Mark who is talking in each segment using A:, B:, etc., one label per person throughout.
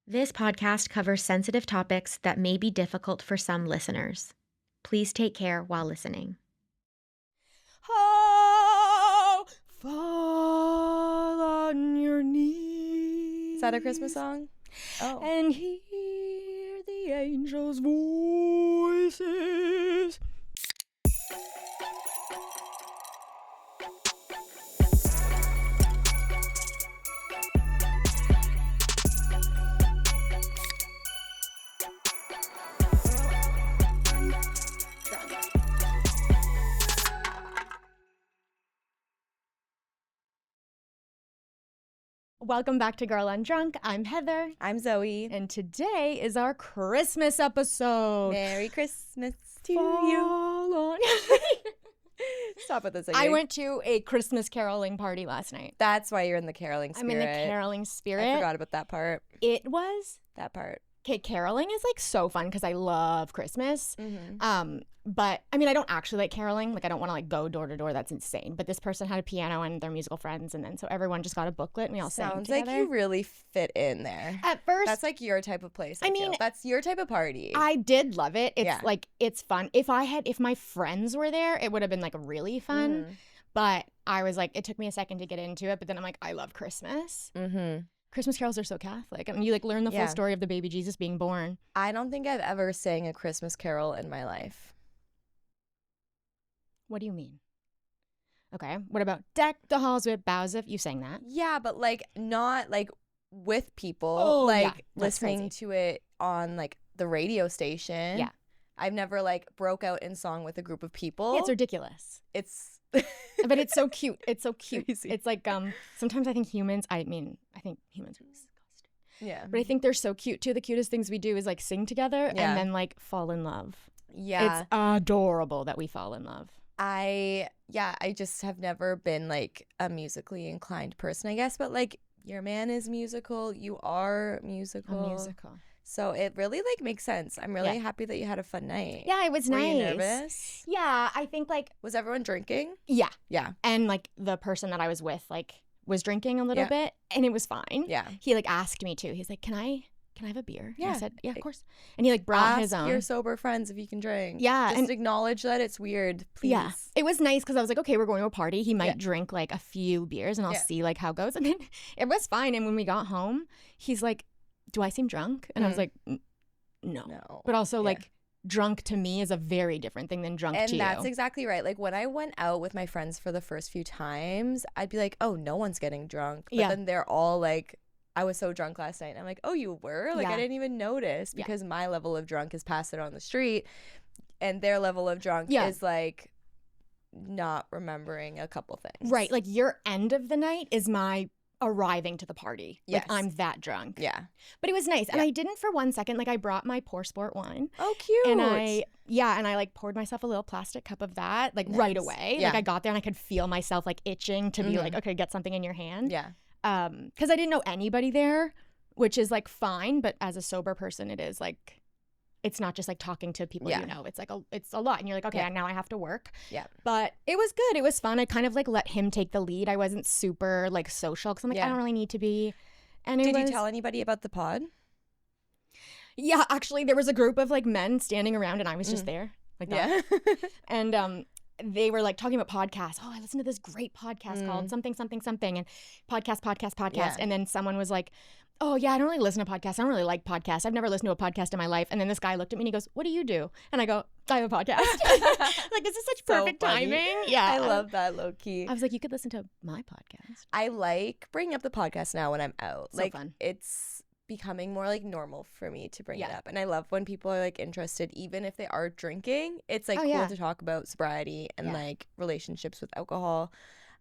A: This podcast covers sensitive topics that may be difficult for some listeners. Please take care while listening.
B: Oh, fall on your knees.
C: Is that a Christmas song? Oh.
B: And hear the angels' voices. Welcome back to Girl UnDrunk. I'm Heather.
C: I'm Zoe.
B: And today is our Christmas episode.
C: Merry Christmas to
B: Fall
C: you.
B: on-
C: Stop with this again.
B: I went to a Christmas caroling party last night.
C: That's why you're in the caroling spirit.
B: I'm in the caroling spirit.
C: I forgot about that part.
B: It was...
C: That part.
B: Okay, caroling is like so fun because I love Christmas.
C: Mm-hmm.
B: But I mean, I don't actually like caroling. Like, I don't want to like go door to door. That's insane. But this person had a piano and their musical friends, and then so everyone just got a booklet and we all sang
C: Sounds
B: together.
C: like you really fit in there.
B: At first,
C: That's like your type of place. I
B: mean,
C: feel. That's your type of party.
B: I did love it. It's
C: Yeah.
B: like it's fun. If my friends were there, it would have been like really fun.
C: Mhm.
B: But I was like, it took me a second to get into it. But then I'm like, I love Christmas.
C: Mm-hmm.
B: Christmas carols are so Catholic. I mean, you like learn the full
C: Yeah.
B: story of the baby Jesus being born.
C: I don't think I've ever sang a Christmas carol in my life.
B: What do you mean? Okay. What about Deck the Halls with Boughs of? You sang that.
C: Yeah, but like not like with people.
B: Oh,
C: like
B: yeah. That's
C: listening
B: crazy.
C: to it on like the radio station.
B: Yeah.
C: I've never like broke out in song with a group of people.
B: Yeah, it's ridiculous.
C: It's
B: But it's so cute. It's so cute.
C: Crazy.
B: It's like sometimes I think humans are disgusting.
C: Yeah.
B: But I think they're so cute too. The cutest things we do is like sing together
C: Yeah.
B: and then like fall in love.
C: Yeah.
B: It's adorable that we fall in love.
C: I just have never been like a musically inclined person, I guess, but like your man is musical, you are musical.
B: A musical.
C: So it really like makes sense. I'm really
B: Yeah.
C: happy that you had a fun night.
B: Yeah, it was
C: Were
B: nice.
C: you nervous?
B: Yeah, I think like
C: Was everyone drinking?
B: yeah.
C: Yeah.
B: And like the person that I was with like was drinking a little
C: Yeah.
B: bit and it was fine.
C: Yeah.
B: He like asked me to. He's like, "Can I have a beer?" And
C: Yeah.
B: I said, "Yeah, of course." And he like brought
C: Ask
B: his own.
C: your sober friends if you can drink.
B: Yeah,
C: Just
B: and-
C: acknowledge that it's weird, please.
B: Yeah, it was nice because I was like, okay, we're going to a party. He might
C: Yeah.
B: drink like a few beers and I'll
C: Yeah.
B: see like how it goes. And then it was fine. And when we got home, he's like, "Do I seem drunk?" And I was like, No.
C: No.
B: But also
C: Yeah.
B: like drunk to me is a very different thing than drunk
C: And
B: to
C: that's
B: you.
C: exactly right. Like when I went out with my friends for the first few times, I'd be like, oh, no one's getting drunk. But
B: Yeah.
C: then they're all like, I was so drunk last night. And I'm like, oh, you were? Like,
B: Yeah.
C: I didn't even notice
B: Yeah.
C: because my level of drunk is pass it on the street. And their level of drunk
B: Yeah.
C: is like not remembering a couple things.
B: Right. Like your end of the night is my arriving to the party.
C: Yes.
B: Like I'm that drunk.
C: Yeah.
B: But it was nice. And
C: Yeah.
B: I didn't for one second, like I brought my Pour Sport wine.
C: Oh, cute.
B: And I like poured myself a little plastic cup of that like right
C: Nice.
B: away.
C: Yeah.
B: Like I got there and I could feel myself like itching to be
C: Mhm.
B: like, okay, get something in your hand.
C: Yeah.
B: Because I didn't know anybody there, which is like fine. But as a sober person, it is like, it's not just like talking to people
C: Yeah.
B: you know. It's like it's a lot. And you're like, okay,
C: Yeah.
B: now I have to work.
C: Yeah.
B: But it was good. It was fun. I kind of like let him take the lead. I wasn't super like social because I'm like,
C: Yeah.
B: I don't really need to be. And it
C: Did you
B: was,
C: tell anybody about the pod?
B: Yeah, actually, there was a group of like men standing around and I was just there. Like that.
C: Yeah.
B: And they were like talking about podcasts. Oh, I listened to this great podcast called something, something, something. And podcast.
C: Yeah.
B: And then someone was like, oh, yeah, I don't really listen to podcasts. I don't really like podcasts. I've never listened to a podcast in my life. And then this guy looked at me and he goes, what do you do? And I go, I have a podcast. Like, this is such
C: So
B: perfect
C: funny.
B: timing. Yeah.
C: I love that, low key.
B: I was like, you could listen to my podcast.
C: I like bringing up the podcast now when I'm out.
B: So
C: like
B: fun.
C: it's becoming more like normal for me to bring it
B: Yeah.
C: up. And I love when people are like interested, even if they are drinking. It's like
B: Oh,
C: cool
B: yeah.
C: to talk about sobriety and
B: Yeah.
C: like relationships with alcohol.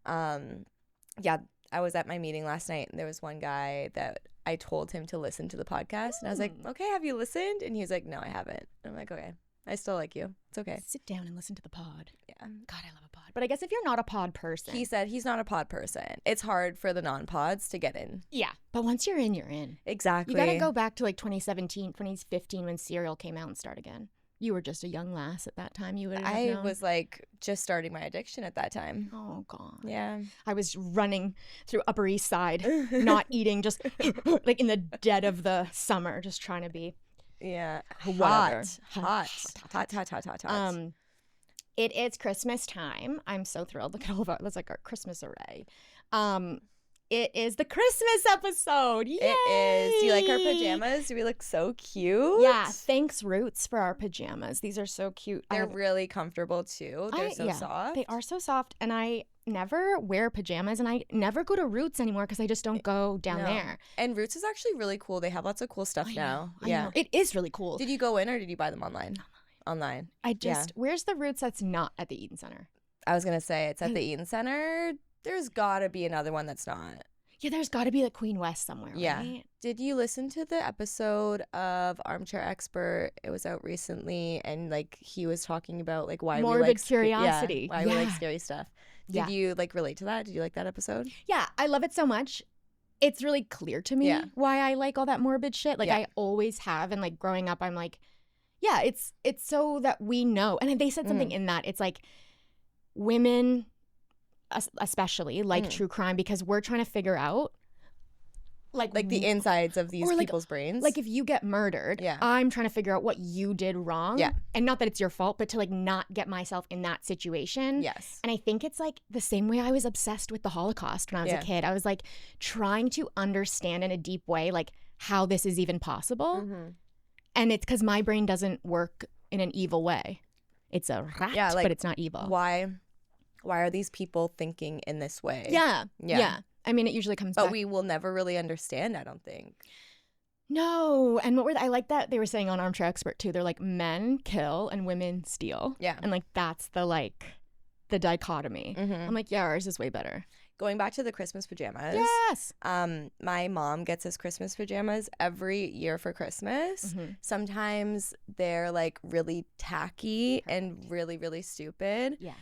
C: Yeah, I was at my meeting last night and there was one guy that I told him to listen to the podcast and I was like, okay, have you listened? And he was like, no, I haven't. And I'm like, okay, I still like you. It's okay.
B: Sit down and listen to the pod.
C: Yeah.
B: God, I love a pod. But I guess if you're not a pod person.
C: He said he's not a pod person. It's hard for the non-pods to get in.
B: Yeah. But once you're in, you're in.
C: Exactly.
B: You got to go back to like 2017, 2015 when Serial came out and start again. You were just a young lass at that time. You would have
C: I
B: known.
C: was like just starting my addiction at that time.
B: Oh God.
C: Yeah.
B: I was running through Upper East Side, not eating, just like in the dead of the summer, just trying to be.
C: Yeah.
B: Whatever.
C: Hot.
B: It is Christmas time. I'm so thrilled. Look at all of that's like our Christmas array. It is the Christmas episode. Yay!
C: It is. Do you like our pajamas? Do we look so cute?
B: Yeah. Thanks, Roots, for our pajamas. These are so cute.
C: They're really comfortable too. They're so soft.
B: They are so soft. And I never wear pajamas, and I never go to Roots anymore because I just don't go down there.
C: And Roots is actually really cool. They have lots of cool stuff now.
B: I know. It is really cool.
C: Did you go in or did you buy them online? Online.
B: Where's the Roots that's not at the Eaton Center?
C: I was going to say it's at the Eaton Center. There's got to be another one that's not.
B: Yeah, there's got to be like Queen West somewhere, right?
C: Did you listen to the episode of Armchair Expert? It was out recently, and like he was talking about like why
B: morbid
C: we like
B: curiosity.
C: why we like scary stuff. Did you like relate to that? Did you like that episode?
B: Yeah, I love it so much. It's really clear to me why I like all that morbid shit. Like I always have, and like growing up, I'm like, yeah, it's so that we know. And they said something in that. It's like women especially like true crime because we're trying to figure out like
C: the insides of these people's brains.
B: Like if you get murdered, I'm trying to figure out what you did wrong. Yeah. And not that it's your fault, but to like not get myself in that situation.
C: Yes.
B: And I think it's like the same way I was obsessed with the Holocaust when I was a kid. I was like trying to understand in a deep way like how this is even possible. And it's because my brain doesn't work in an evil way. It's a rat, but it's not evil.
C: Why are these people thinking in this way?
B: Yeah. I mean, it usually comes back.
C: But we will never really understand, I don't think.
B: No. And I like that they were saying on Armchair Expert too. They're like, men kill and women steal. Yeah. And like, that's the dichotomy. I'm like, yeah, ours is way better.
C: Going back to the Christmas pajamas.
B: Yes.
C: My mom gets us Christmas pajamas every year for Christmas. Sometimes they're like really tacky and really, really stupid. Yeah.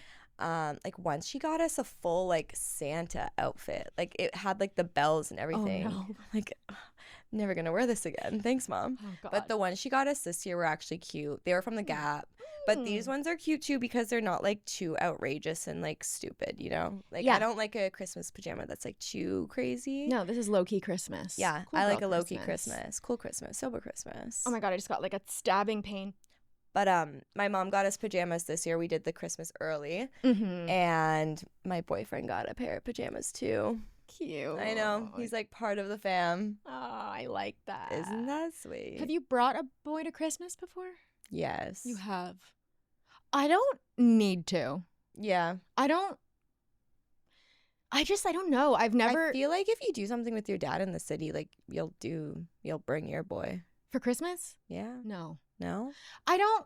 C: Like once she got us a full like Santa outfit. Like it had like the bells and everything. Oh, no. Like I'm never gonna wear this again. Thanks, Mom. Oh, God. But the ones she got us this year were actually cute. They were from the Gap. But these ones are cute too because they're not like too outrageous and like stupid, you know? Like I don't like a Christmas pajama that's like too crazy.
B: No, this is low-key Christmas.
C: Yeah, cool, I like a low-key Christmas. Cool Christmas, sober Christmas.
B: Oh my God, I just got like a stabbing pain.
C: But my mom got us pajamas this year. We did the Christmas early. And my boyfriend got a pair of pajamas too.
B: Cute.
C: I know. He's like part of the fam.
B: Oh, I like that.
C: Isn't that sweet?
B: Have you brought a boy to Christmas before?
C: Yes.
B: You have. I don't need to.
C: Yeah.
B: I don't know. I've never.
C: I feel like if you do something with your dad in the city, like you'll bring your boy.
B: For Christmas?
C: Yeah.
B: No.
C: No?
B: I don't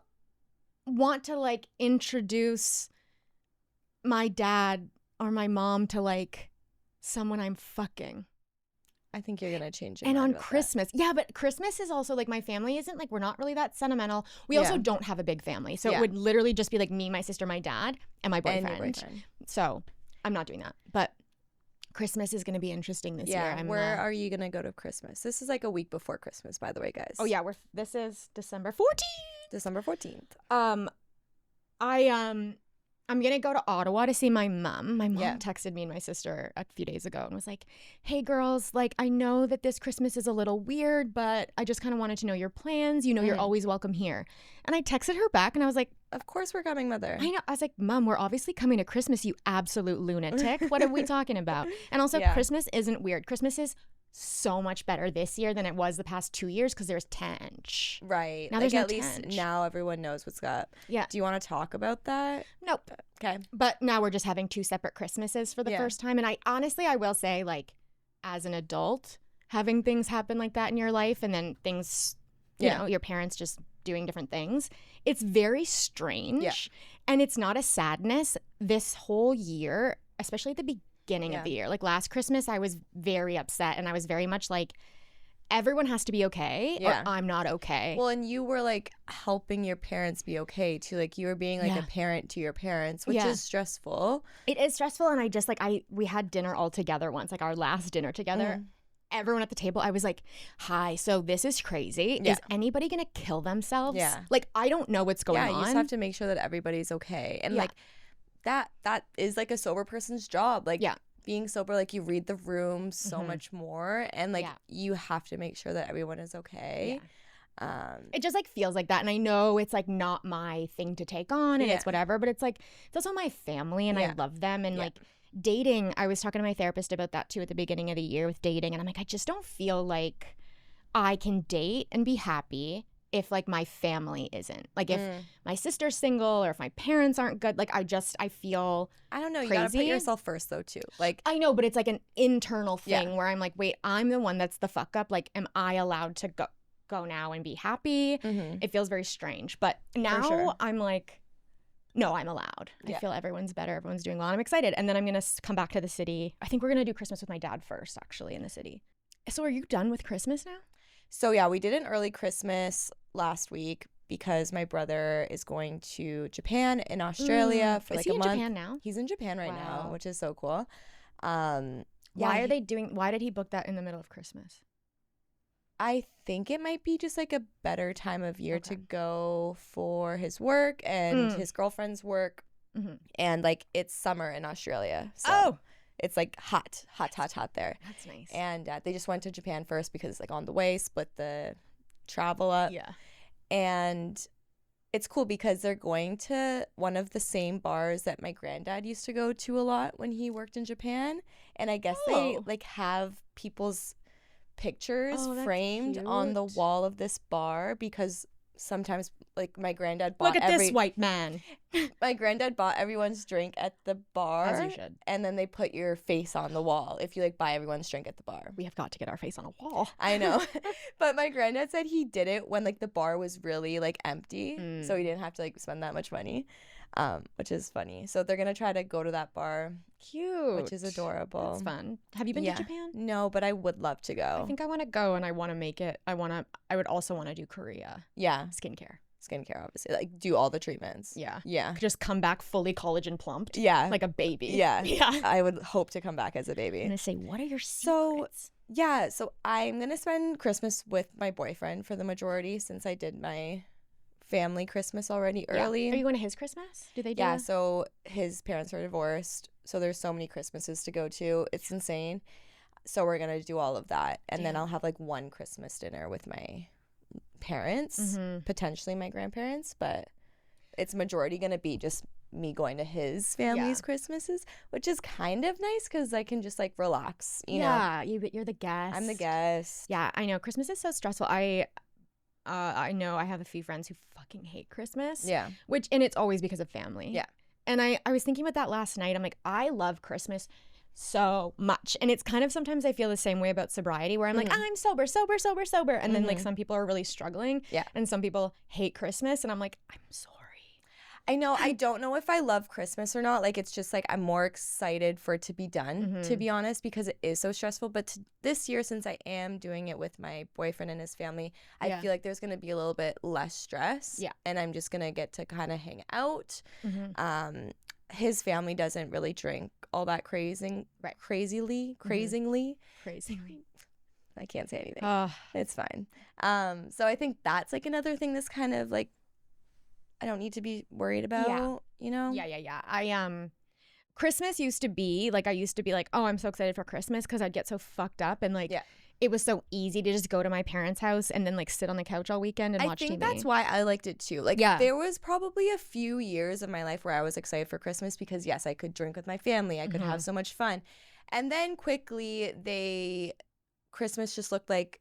B: want to like introduce my dad or my mom to like someone I'm fucking.
C: I think you're gonna change your
B: mind. And on
C: about
B: Christmas,
C: that.
B: Yeah, but Christmas is also like my family isn't like we're not really that sentimental. We also don't have a big family, so it would literally just be like me, my sister, my dad, and my boyfriend. And your boyfriend. So I'm not doing that. But Christmas is gonna be interesting this year.
C: Where are you gonna go to Christmas? This is like a week before Christmas, by the way, guys.
B: Oh yeah, this is December 14th.
C: December 14th.
B: I'm going to go to Ottawa to see my mom. My mom texted me and my sister a few days ago and was like, hey, girls, like, I know that this Christmas is a little weird, but I just kind of wanted to know your plans. You know, you're always welcome here. And I texted her back and I was like,
C: of course we're coming, Mother.
B: I know. I was like, Mom, we're obviously coming to Christmas, you absolute lunatic. What are we talking about? And also, Christmas isn't weird. Christmas is so much better this year than it was the past 2 years because there's tench.
C: Right.
B: Now there's
C: like,
B: no
C: at least
B: tench.
C: now everyone knows what's up.
B: Yeah.
C: Do you want to talk about that?
B: Nope.
C: Okay.
B: But now we're just having 2 separate Christmases for the first time. And I will say, like, as an adult, having things happen like that in your life and then things, you know, your parents just doing different things, it's very strange. Yeah. And it's not a sadness this whole year, especially at the beginning of the year. Like last Christmas, I was very upset and I was very much like, everyone has to be okay or I'm not okay.
C: Well, and you were like helping your parents be okay too. Like you were being like a parent to your parents, which is stressful.
B: It is stressful. And I just like, we had dinner all together once, like our last dinner together. everyone at the table, I was like, hi, so this is crazy.
C: Yeah.
B: Is anybody going to kill themselves?
C: Yeah.
B: Like, I don't know what's going on.
C: Yeah, you just have to make sure that everybody's okay. And like that is like a sober person's job. Like being sober, like you read the room so much more, and like you have to make sure that everyone is okay.
B: It just like feels like that, and I know it's like not my thing to take on, and it's whatever, but it's like it's also my family, and I love them, and like dating, I was talking to my therapist about that too at the beginning of the year with dating, and I'm like, I just don't feel like I can date and be happy if like my family isn't. Like if my sister's single or if my parents aren't good, like I feel
C: I don't know, you
B: crazy.
C: gotta put yourself first though too. Like
B: I know, but it's like an internal thing where I'm like, wait, I'm the one that's the fuck up. Like, am I allowed to go now and be happy? It feels very strange. But now I'm like, no, I'm allowed. I feel everyone's better. Everyone's doing well. I'm excited. And then I'm going to come back to the city. I think we're going to do Christmas with my dad first, actually, in the city. So are you done with Christmas now?
C: So yeah, we did an early Christmas last week because my brother is going to Japan and Australia for like a month.
B: Is he in Japan now?
C: He's in Japan right now, which is so cool.
B: Why did he book that in the middle of Christmas?
C: I think it might be just like a better time of year to go for his work and his girlfriend's work. And like it's summer in Australia. So it's like hot there.
B: That's nice.
C: And they just went to Japan first because like on the way, split the travel up.
B: Yeah.
C: And it's cool because they're going to one of the same bars that my granddad used to go to a lot when he worked in Japan. And I guess they like have people's pictures framed on the wall of this bar because sometimes like my granddad bought
B: this white man.
C: My granddad bought everyone's drink at the bar.
B: As you should.
C: And then they put your face on the wall if you like buy everyone's drink at the bar.
B: We have got to get our face on a wall.
C: I know. But my granddad said he did it when like the bar was really like empty. So he didn't have to like spend that much money. Which is funny. So they're gonna try to go to that bar.
B: Cute.
C: Which is adorable.
B: That's fun. Have you been to Japan?
C: No, but I would love to go.
B: I think I want to go and I want to make it. I would also want to do Korea.
C: Yeah.
B: Skincare,
C: obviously. Like do all the treatments.
B: Yeah.
C: Yeah.
B: Just come back fully collagen plumped.
C: Yeah.
B: Like a baby.
C: Yeah. I would hope to come back as a baby.
B: I'm gonna say, what are your secrets?
C: So I'm gonna spend Christmas with my boyfriend for the majority since I did my family Christmas already early.
B: Are you going to his Christmas? Do they do?
C: Yeah, so his parents are divorced, so there's so many Christmases to go to. It's insane. So we're gonna do all of that, and then I'll have like one Christmas dinner with my parents, potentially my grandparents, but it's majority gonna be just me going to his family's Christmases, which is kind of nice because I can just like relax. You know,
B: you're the guest.
C: I'm the guest.
B: Yeah, I know. Christmas is so stressful. I know I have a few friends who fucking hate Christmas.
C: Yeah.
B: And it's always because of family.
C: Yeah.
B: And I was thinking about that last night. I'm like, I love Christmas so much. And it's kind of sometimes I feel the same way about sobriety where I'm like, I'm sober. And then like some people are really struggling. Yeah. And some people hate Christmas. And I'm like, I'm sorry.
C: I know. I don't know if I love Christmas or not. Like, it's just like I'm more excited for it to be done, to be honest, because it is so stressful. But this year, since I am doing it with my boyfriend and his family, I feel like there's going to be a little bit less stress. Yeah. And I'm just going to get to kind of hang out. His family doesn't really drink all that crazingly. I can't say anything. It's fine. So I think that's like another thing that's kind of like I don't need to be worried about, you know?
B: Yeah. Christmas used to be like, oh, I'm so excited for Christmas because I'd get so fucked up and like, it was so easy to just go to my parents' house and then like sit on the couch all weekend and watch TV. I think
C: that's why I liked it too. Like, there was probably a few years of my life where I was excited for Christmas because yes, I could drink with my family. I could have so much fun. And then quickly Christmas just looked like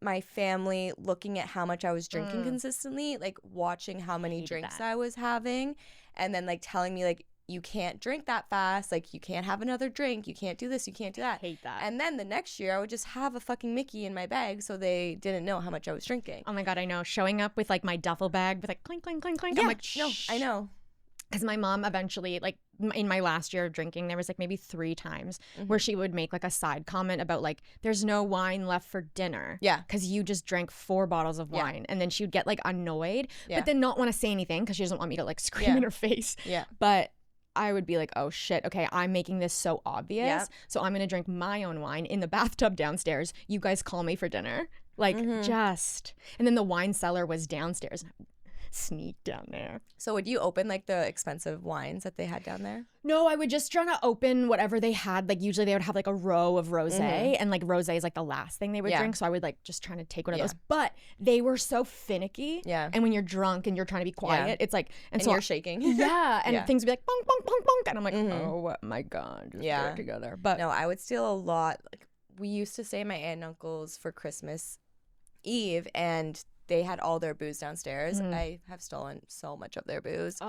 C: my family looking at how much I was drinking consistently, like watching how many drinks I was having, and then like telling me like, you can't drink that fast, like you can't have another drink, you can't do this, you can't do that.
B: I hate that.
C: And then the next year I would just have a fucking Mickey in my bag so they didn't know how much I was drinking.
B: Oh my God, I know. Showing up with like my duffel bag with like clink, clink, clink, clink. I'm like, shh.
C: No, I know.
B: Because my mom eventually, like in my last year of drinking, there was like maybe 3 times where she would make like a side comment about like, there's no wine left for dinner. Yeah. Because you just drank 4 bottles of wine. And then she would get like annoyed, but then not want to say anything because she doesn't want me to like scream in her face. Yeah. But I would be like, oh shit, okay, I'm making this so obvious.
C: Yep.
B: So I'm gonna drink my own wine in the bathtub downstairs. You guys call me for dinner. Like, just. And then the wine cellar was downstairs. And I sneak down there.
C: So would you open like the expensive wines that they had down there?
B: No, I would just try to open whatever they had. Like, usually they would have like a row of rosé, and like rosé is like the last thing they would drink. So I would like just try to take one of those. But they were so finicky.
C: Yeah.
B: And when you're drunk and you're trying to be quiet, it's like,
C: And
B: so
C: you're shaking.
B: yeah, and things would be like bonk, bonk, bonk, bonk, and I'm like, oh my god, just get it together. But
C: no, I would steal a lot. Like, we used to stay at my aunt and uncle's for Christmas Eve, and they had all their booze downstairs. I have stolen so much of their booze.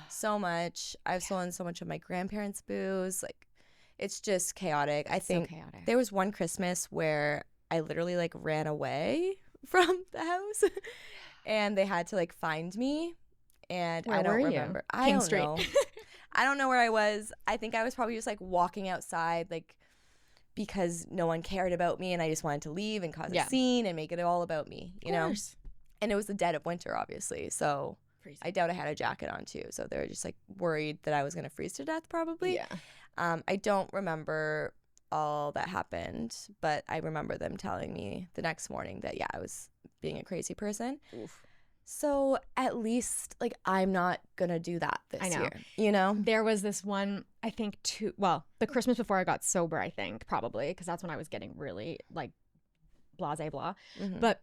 C: So much. I've stolen so much of my grandparents' booze. Like, it's just chaotic. I think
B: so chaotic.
C: there was one Christmas where I literally like ran away from the house and they had to like find me. And
B: Where
C: I don't
B: were you?
C: remember. I
B: King
C: don't
B: Street.
C: know. I don't know where I was. I think I was probably just like walking outside, like, because no one cared about me and I just wanted to leave and cause a scene and make it all about me, you know? And it was the dead of winter, obviously. So I doubt I had a jacket on too. So they were just like worried that I was going to freeze to death probably.
B: Yeah.
C: I don't remember all that happened, but I remember them telling me the next morning that, I was being a crazy person.
B: Oof.
C: So at least like I'm not going to do that this year, you know?
B: There was this one, I think the Christmas before I got sober, I think, probably, because that's when I was getting really like blase blah. But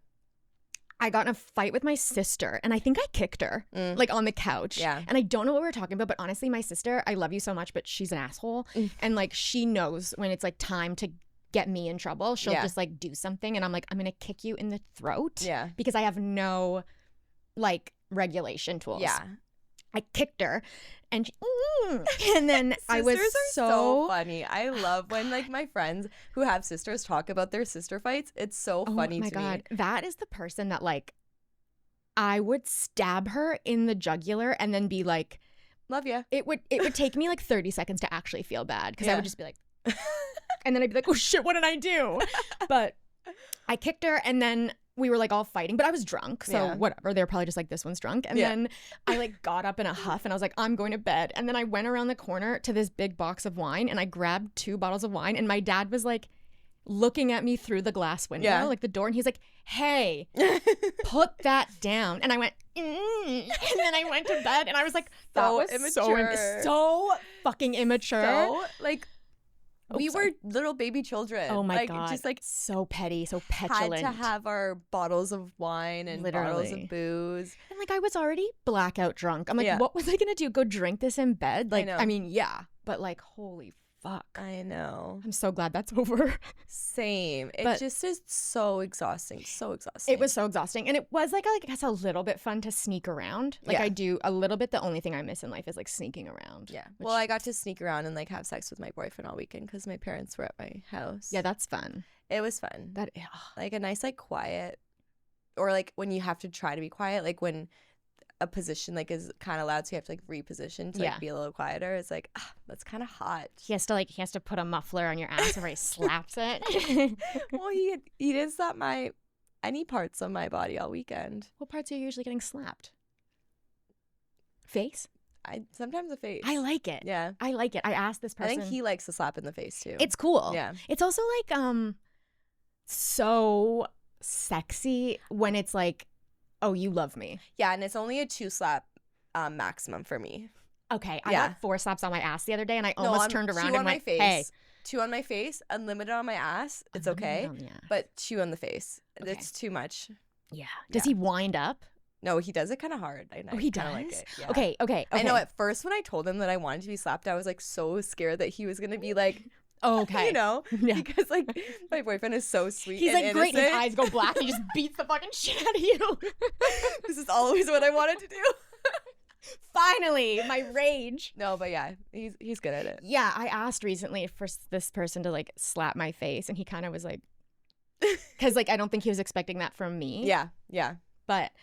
B: I got in a fight with my sister and I think I kicked her like on the couch.
C: Yeah.
B: And I don't know what we were talking about, but honestly, my sister, I love you so much, but she's an asshole. And like, she knows when it's like time to get me in trouble. She'll just like do something and I'm like, I'm going to kick you in the throat.
C: Yeah.
B: Because I have no like regulation tools.
C: Yeah.
B: I kicked her and she, and then I was
C: Sisters are so funny. I love when like my friends who have sisters talk about their sister fights. It's so funny to me.
B: Oh my God. That is the person that like I would stab her in the jugular and then be like,
C: love ya.
B: It would take me like 30 seconds to actually feel bad because I would just be like and then I'd be like, oh shit, what did I do? But I kicked her and then we were like all fighting, but I was drunk. So whatever. They were probably just like, this one's drunk. And then I like got up in a huff and I was like, I'm going to bed. And then I went around the corner to this big box of wine and I grabbed 2 bottles of wine. And my dad was like looking at me through the glass window, like the door. And he's like, hey, put that down. And I went, and then I went to bed and I was like, that was
C: immature.
B: So fucking immature.
C: So like, we were little baby children.
B: Oh my
C: like,
B: God.
C: Just like
B: so petty, so petulant.
C: Had to have our bottles of wine and bottles of booze.
B: And like I was already blackout drunk. I'm like, what was I gonna do? Go drink this in bed? Like, I mean, but like, holy fuck.
C: I know.
B: I'm so glad that's over.
C: Same. It just is so exhausting. So exhausting.
B: It was so exhausting. And it was like I guess a little bit fun to sneak around. Like I do a little bit. The only thing I miss in life is like sneaking around.
C: Yeah. Well, I got to sneak around and like have sex with my boyfriend all weekend because my parents were at my house.
B: Yeah, that's fun.
C: It was fun.
B: That
C: like a nice like quiet, or like when you have to try to be quiet, like when a position like is kind of loud, so you have to like reposition to like be a little quieter. It's like that's kind of hot.
B: He has to put a muffler on your ass before he slaps it.
C: Well, he didn't slap any parts of my body all weekend.
B: What parts are you usually getting slapped? Face?
C: Sometimes the face.
B: I like it.
C: Yeah,
B: I like it. I asked this person.
C: I think he likes to slap in the face too.
B: It's cool.
C: Yeah.
B: It's also like so sexy when it's like, oh, you love me.
C: Yeah, and it's only a 2 slap maximum for me.
B: Okay, I got 4 slaps on my ass the other day, and I almost turned around and went, hey.
C: 2 on my face, unlimited on my ass. It's okay, but 2 on the face. Okay. It's too much.
B: Yeah. Does he wind up?
C: No, he does it kind of hard.
B: He does?
C: Like it. Yeah.
B: Okay.
C: I know at first when I told him that I wanted to be slapped, I was like so scared that he was going to be like,
B: okay.
C: You know? Yeah. Because like my boyfriend is so sweet.
B: He's
C: and
B: like
C: innocent.
B: great and his eyes go black and he just beats the fucking shit out of you.
C: This is always what I wanted to do.
B: Finally, my rage.
C: No, but yeah, he's good at it.
B: Yeah, I asked recently for this person to like slap my face and he kind of was like, because like I don't think he was expecting that from me.
C: Yeah.
B: But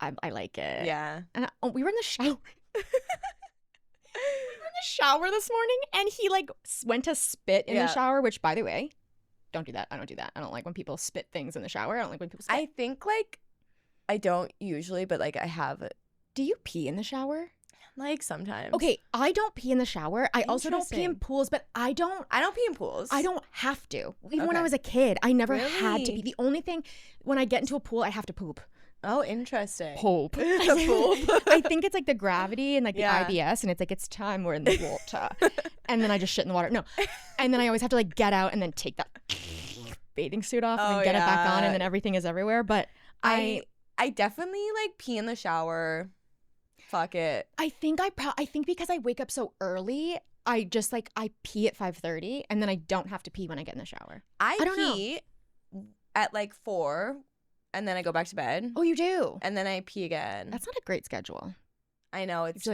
B: I like it.
C: Yeah.
B: And we were in the shower. Shower this morning and he like went to spit in the shower, which by the way, don't do that. I don't do that. I don't like when people spit things in the shower. I don't like when people spit.
C: I think like I don't usually, but like I have it.
B: Do you pee in the shower?
C: Like sometimes.
B: Okay, I don't pee in the shower. I also don't pee in pools, but I don't
C: pee in pools.
B: I don't have to. Even when I was a kid, I never had to pee. The only thing, when I get into a pool, I have to poop.
C: Oh, interesting.
B: Poop.
C: Poop.
B: I think it's like the gravity and like the IBS, and it's like, it's time we're in the water. And then I just shit in the water. No. And then I always have to like get out and then take that bathing suit off and then get it back on, and then everything is everywhere. But I
C: definitely like pee in the shower. Fuck it.
B: I think because I wake up so early, I just like I pee at 5:30 and then I don't have to pee when I get in the shower.
C: I don't pee at like 4 and then I go back to bed.
B: Oh, you do?
C: And then I pee again.
B: That's not a great schedule.
C: I know, it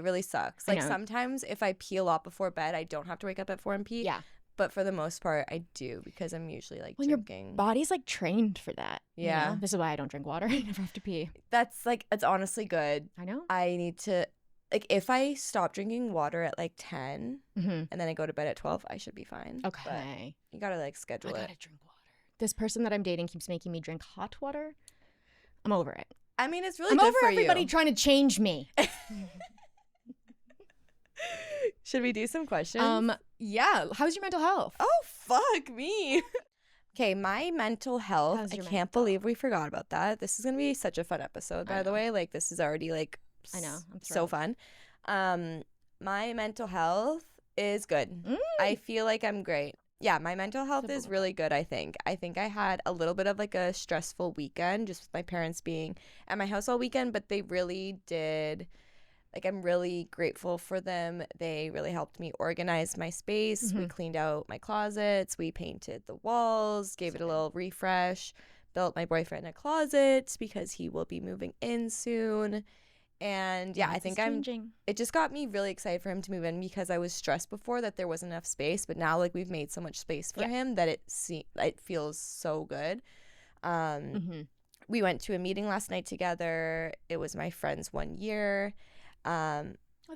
C: really sucks. Like sometimes if I pee a lot before bed, I don't have to wake up at 4 and pee.
B: Yeah.
C: But for the most part, I do because I'm usually like drinking.
B: Your body's like trained for that.
C: Yeah.
B: You know? This is why I don't drink water. I never have to pee.
C: That's like, it's honestly good.
B: I know.
C: I need to, like, if I stop drinking water at like 10 and then I go to bed at 12, I should be fine.
B: Okay.
C: But you gotta like schedule it.
B: I gotta drink water. This person that I'm dating keeps making me drink hot water. I'm over it.
C: I mean, it's really good for you.
B: I'm over everybody trying to change me.
C: Should we do some questions?
B: Yeah. How's your mental health?
C: Oh, fuck me. Okay, my mental health. I can't believe we forgot about that. This is going to be such a fun episode, by the way. Like, this is already, like,
B: I know. I'm
C: so fun. My mental health is good. I feel like I'm great. Yeah, my mental health is really good, I think. I think I had a little bit of, like, a stressful weekend, just with my parents being at my house all weekend, but they really did... Like, I'm really grateful for them. They really helped me organize my space. We cleaned out my closets. We painted the walls, gave it a little refresh, built my boyfriend a closet because he will be moving in soon. And yeah, I think it just got me really excited for him to move in because I was stressed before that there wasn't enough space. But now, like, we've made so much space for him that it feels so good. We went to a meeting last night together. It was my friend's 1 year.
B: Oh,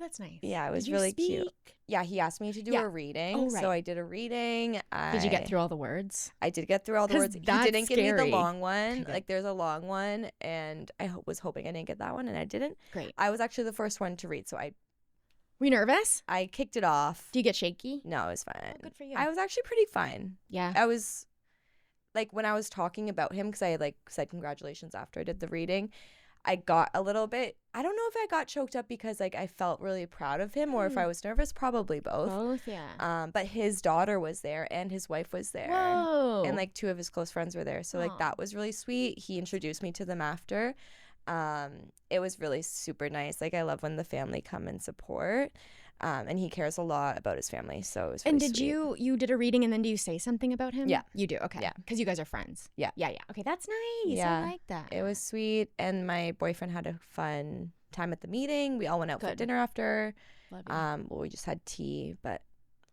B: that's nice.
C: Yeah, it was really cute. Yeah, he asked me to do a reading.
B: Oh, right.
C: So I did a reading.
B: Did you get through all the words?
C: I did get through all the words. He didn't give me the long one.
B: Okay,
C: like, there's a long one, and I was hoping I didn't get that one, and I didn't.
B: Great.
C: I was actually the first one to read, so
B: Were you nervous?
C: I kicked it off.
B: Do you get shaky?
C: No, it was fine.
B: Oh, good for you.
C: I was actually pretty fine.
B: Yeah.
C: I was, like, when I was talking about him, because I, like, said congratulations after I did the reading, I got a little bit, I don't know if I got choked up because, like, I felt really proud of him or if I was nervous, probably both.
B: Both, yeah.
C: But his daughter was there and his wife was there.
B: Whoa.
C: And, like, 2 of his close friends were there. So, like, that was really sweet. He introduced me to them after. It was really super nice. Like, I love when the family come and support. And he cares a lot about his family, so it was really
B: sweet. You did a reading and then do you say something about him?
C: Yeah.
B: You do, okay.
C: Yeah.
B: Because you guys are friends.
C: Yeah.
B: Yeah. Okay, that's nice.
C: Yeah.
B: I like that.
C: It was sweet, and my boyfriend had a fun time at the meeting. We all went out for dinner after.
B: Love you.
C: Well, we just had tea, but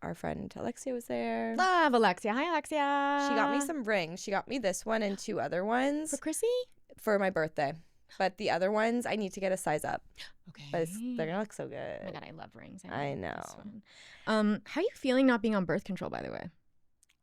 C: our friend Alexia was there.
B: Love Alexia. Hi, Alexia.
C: She got me some rings. She got me this one and 2 other ones.
B: For Chrissy?
C: For my birthday. But the other ones, I need to get a size up.
B: Okay.
C: But they're going to look so good.
B: Oh my God, I love rings.
C: I know.
B: How are you feeling not being on birth control, by the way?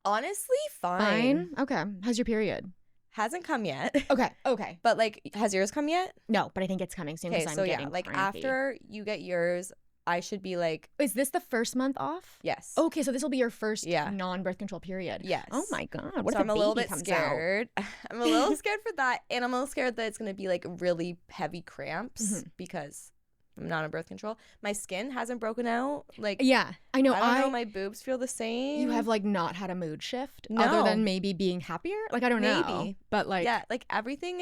C: Honestly, fine.
B: Okay. How's your period?
C: Hasn't come yet.
B: Okay.
C: But, like, has yours come yet?
B: No, but I think it's coming soon because I'm getting
C: like,
B: crampy.
C: after you get yours, I should be like...
B: Is this the first month off?
C: Yes.
B: Okay, so this will be your first non-birth control period.
C: Yes.
B: Oh my God. What
C: so
B: if
C: I'm a little bit scared. I'm a little scared for that. And I'm a little scared that it's going to be like really heavy cramps because I'm not on birth control. My skin hasn't broken out. Like,
B: yeah, I know.
C: I don't know. My boobs feel the same.
B: You have like not had a mood shift
C: no.
B: other than maybe being happier? Like, I don't know.
C: Maybe.
B: But like.
C: Yeah, like everything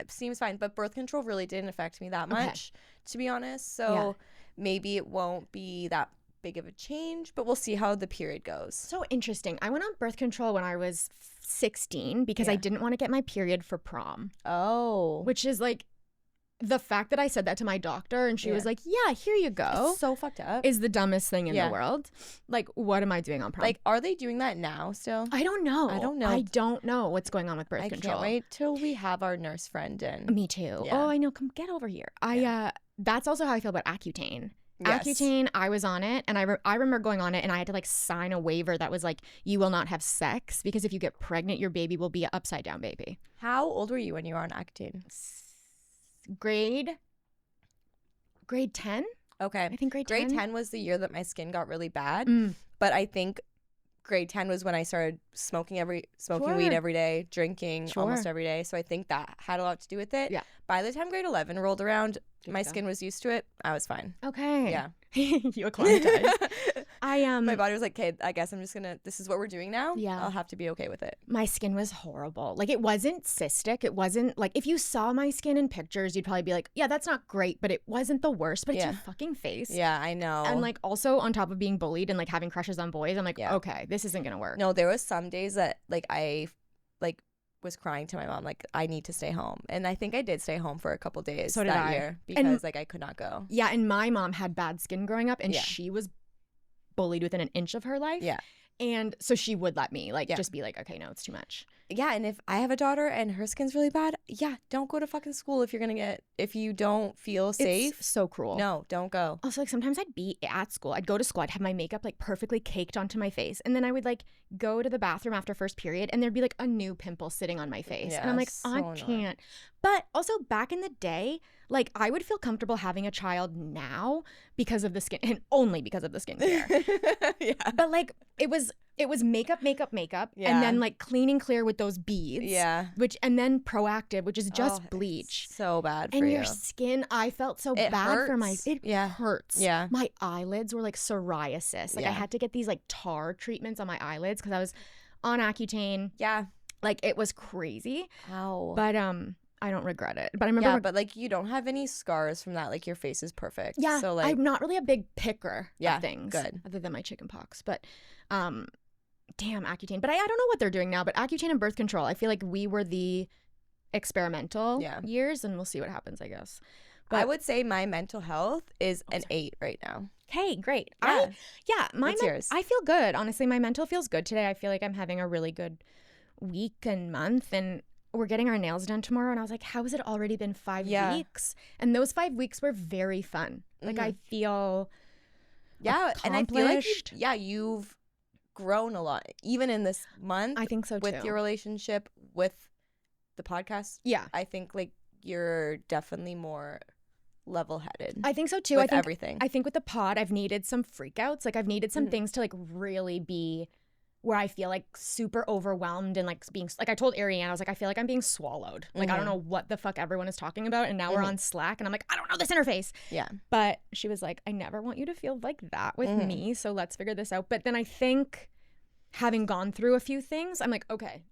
C: seems fine. But birth control really didn't affect me that much, to be honest. So maybe it won't be that big of a change, but we'll see how the period goes.
B: So interesting. I went on birth control when I was 16 because I didn't want to get my period for prom.
C: Oh.
B: Which is like the fact that I said that to my doctor and she was like, yeah, here you go.
C: It's so fucked up.
B: Is the dumbest thing in the world. Like, what am I doing on prom?
C: Like, are they doing that now still?
B: I don't know.
C: I
B: don't know what's going on with birth control.
C: I can't wait till we have our nurse friend in.
B: Me too.
C: Yeah.
B: Oh, I know. Come get over here. That's also how I feel about Accutane.
C: Yes.
B: Accutane, I was on it, and I remember going on it, and I had to like sign a waiver that was like, you will not have sex because if you get pregnant, your baby will be an upside down baby.
C: How old were you when you were on Accutane?
B: Grade 10.
C: Okay.
B: I think grade 10.
C: Grade 10 was the year that my skin got really bad.
B: Mm.
C: But I think grade 10 was when I started smoking
B: Sure.
C: weed every day, drinking
B: Sure.
C: almost every day. So I think that had a lot to do with it.
B: Yeah.
C: By the time grade 11 rolled around,
B: Good
C: my
B: to go.
C: skin was used to it. I was fine.
B: Okay.
C: Yeah.
B: You acclimatized.
C: My body was like, okay, I guess I'm just gonna, this is what we're doing now.
B: Yeah.
C: I'll have to be okay with it.
B: My skin was horrible. Like, it wasn't cystic. It wasn't like, if you saw my skin in pictures, you'd probably be like, yeah, that's not great, but it wasn't the worst. But it's
C: Yeah.
B: your fucking face.
C: Yeah, I know.
B: And like, also on top of being bullied and like having crushes on boys, I'm like,
C: Yeah.
B: okay, this isn't gonna work.
C: No, there was some days that like I like was crying to my mom, like, I need to stay home. And I think I did stay home for a couple days
B: So did
C: that
B: I.
C: year because like I could not go.
B: Yeah, and my mom had bad skin growing up, and
C: Yeah.
B: she was bullied within an inch of her life.
C: Yeah.
B: And so she would let me like
C: Yeah.
B: just be like, okay, no, it's too much.
C: Yeah, and if I have a daughter and her skin's really bad, yeah, don't go to fucking school if you don't feel safe.
B: It's so cruel.
C: No, don't go.
B: Also, like, sometimes I'd be at school. I'd go to school. I'd have my makeup like perfectly caked onto my face. And then I would like go to the bathroom after first period and there'd be like a new pimple sitting on my face.
C: Yeah,
B: and I'm like,
C: so
B: I
C: annoying.
B: can't. But also back in the day, like I would feel comfortable having a child now because of the skin and only because of the skincare.
C: Yeah.
B: But like it was makeup,
C: Yeah.
B: and then like cleaning clear with those beads.
C: Yeah.
B: And then proactive, which is just
C: Oh,
B: bleach.
C: it's so bad for
B: And
C: you.
B: your skin, I felt so
C: It
B: bad for my
C: hurts.
B: it
C: Yeah.
B: hurts.
C: Yeah.
B: My eyelids were like psoriasis. Like I
C: Yeah.
B: had to get these like tar treatments on my eyelids because I was on Accutane.
C: Yeah.
B: Like it was crazy.
C: Ow.
B: But I don't regret it. But I remember
C: Yeah, but like you don't have any scars from that. Like your face is perfect.
B: yeah,
C: So like
B: I'm not really a big picker
C: Yeah,
B: of things.
C: good.
B: Other than my chicken pox. But damn Accutane. But I don't know what they're doing now, but Accutane and birth control, I feel like we were the experimental
C: Yeah.
B: years and we'll see what happens, I guess.
C: I would say my mental health is an
B: sorry.
C: 8 right now.
B: Okay, great.
C: Yeah.
B: My
C: What's yours?
B: I feel good. Honestly, my mental feels good today. I feel like I'm having a really good week and month, and we're getting our nails done tomorrow. And I was like, how has it already been 5
C: Yeah.
B: weeks? And those 5 weeks were very fun. Like I feel
C: Yeah, and I feel like
B: accomplished.
C: you've grown a lot, even in this month
B: I think so too.
C: with your relationship with the podcast.
B: Yeah,
C: I think like you're definitely more level-headed
B: I think so too.
C: with
B: I think
C: everything.
B: I think with the pod, I've needed some freakouts. Like I've needed some
C: Mhm.
B: things to like really be where I feel like super overwhelmed and like being like I told Ariane, I was like, I feel like I'm being swallowed. Like I don't
C: Mhm.
B: know what the fuck everyone is talking about. And now we're
C: Mhm.
B: on Slack and I'm like, I don't know this interface.
C: Yeah.
B: But she was like, I never want you to feel like that with
C: Mhm.
B: me. So let's figure this out. But then I think having gone through a few things, I'm like, okay,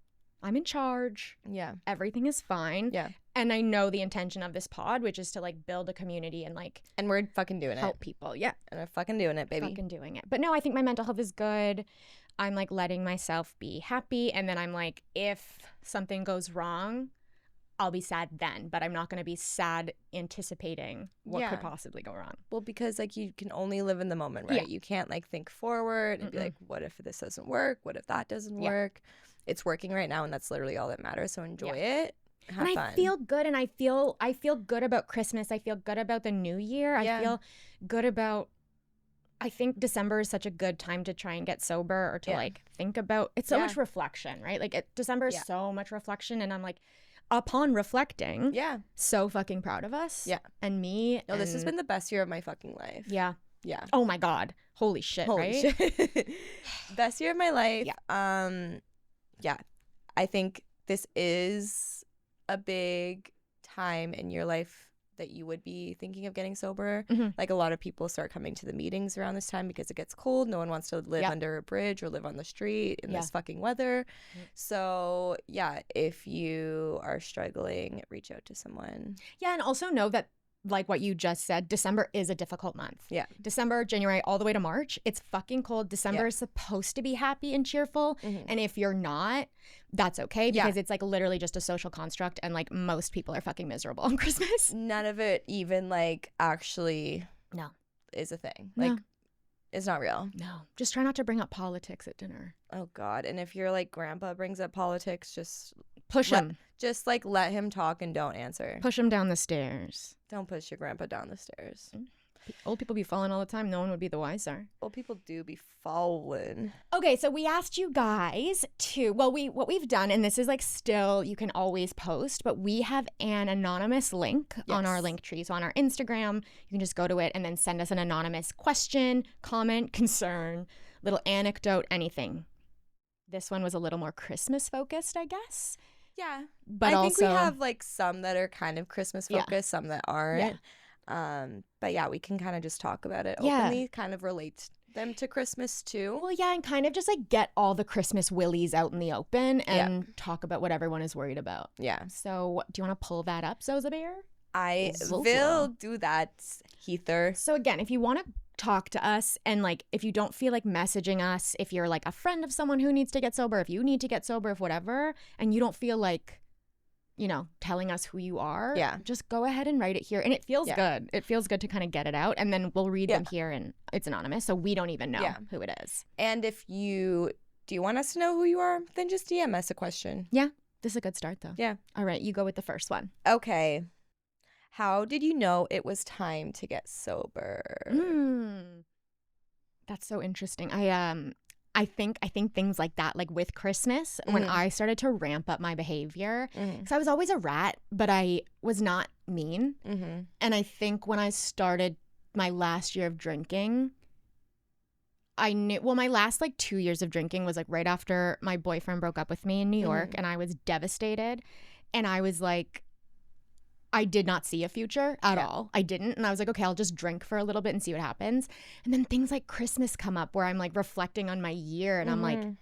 B: I'm in charge.
C: Yeah.
B: Everything is fine.
C: Yeah.
B: And I know the intention of this pod, which is to like build a community and like
C: And we're fucking doing
B: help
C: it.
B: people. Yeah.
C: And we're fucking doing it, baby.
B: Fucking doing it. But no, I think my mental health is good. I'm like letting myself be happy. And then I'm like, if something goes wrong, I'll be sad then. But I'm not going to be sad anticipating what
C: Yeah.
B: could possibly go wrong.
C: Well, because like you can only live in the moment, right?
B: Yeah.
C: You can't like think forward and be
B: Mm-mm.
C: like, what if this doesn't work? What if that doesn't
B: Yeah.
C: work? It's working right now, and that's literally all that matters. So enjoy it. Have
B: And I
C: fun.
B: feel good, and I feel good about Christmas. I feel good about the new year.
C: Yeah.
B: I feel good about I think December is such a good time to try and get sober or to
C: Yeah.
B: like think about it's so
C: Yeah.
B: much reflection, right? Like December is
C: Yeah.
B: so much reflection, and I'm like upon reflecting,
C: Yeah.
B: so fucking proud of us.
C: Yeah.
B: And me.
C: No, this has
B: and-
C: been the best year of my fucking life.
B: Yeah.
C: Yeah.
B: Oh my God. Holy shit,
C: Holy
B: right?
C: shit. Best year of my life.
B: Yeah.
C: Yeah. I think this is a big time in your life that you would be thinking of getting sober.
B: Mhm.
C: Like a lot of people start coming to the meetings around this time because it gets cold. No one wants to live
B: Yeah.
C: under a bridge or live on the street in
B: Yeah.
C: this fucking weather.
B: Mm.
C: So yeah, if you are struggling, reach out to someone.
B: Yeah, and also know that, like what you just said, December is a difficult month.
C: Yeah.
B: December, January, all the way to March, it's fucking cold. December
C: Yeah.
B: is supposed to be happy and cheerful.
C: Mhm.
B: And if you're not, that's okay
C: Yeah.
B: because it's like literally just a social construct and like most people are fucking miserable on Christmas.
C: None of it even like actually
B: No.
C: is a thing.
B: No.
C: Like it's not real.
B: No. Just try not to bring up politics at dinner.
C: Oh God. And if your like grandpa brings up politics, just
B: Push
C: Let-
B: him.
C: like let him talk and don't answer.
B: Push him down the stairs.
C: Don't push your grandpa down the stairs.
B: Old people be falling all the time. No one would be the wiser.
C: Old people do be falling.
B: Okay, so we asked you guys to, what we've done, and this is like still, you can always post, but we have an anonymous link on our link tree. So on our Instagram, you can just go to it and then send us an anonymous question, comment, concern, little anecdote, anything. This one was a little more Christmas focused, I guess.
C: Yeah.
B: But
C: I think
B: also,
C: we have like some that are kind of Christmas focused, some that aren't. But yeah, we can kind of just talk about it openly, kind of relate them to Christmas too.
B: Well, yeah, and kind of just like get all the Christmas willies out in the open and talk about what everyone is worried about.
C: Yeah.
B: So do you want to pull that up, Zoe Bear?
C: I will do that, Heather.
B: So again, if you want to talk to us, and like if you don't feel like messaging us, if you're like a friend of someone who needs to get sober, if you need to get sober, if whatever, and you don't feel like, you know, telling us who you are, just go ahead and write it here. And it feels good. It feels good to kind of get it out, and then we'll read them here, and it's anonymous, so we don't even know who it is.
C: And if you do want us to know who you are, then just DM us a question.
B: Yeah, this is a good start though.
C: Yeah.
B: All right, you go with the first one.
C: Okay. How did you know it was time to get sober?
B: That's so interesting. I think things like that, like with Christmas, when I started to ramp up my behavior, because I was always a rat, but I was not mean. And I think when I started my last year of drinking, I knew, well, my last like 2 years of drinking was like right after my boyfriend broke up with me in New York, and I was devastated. And I was like, I did not see a future at all. I didn't. And I was like, okay, I'll just drink for a little bit and see what happens. And then things like Christmas come up where I'm like reflecting on my year, and I'm like, am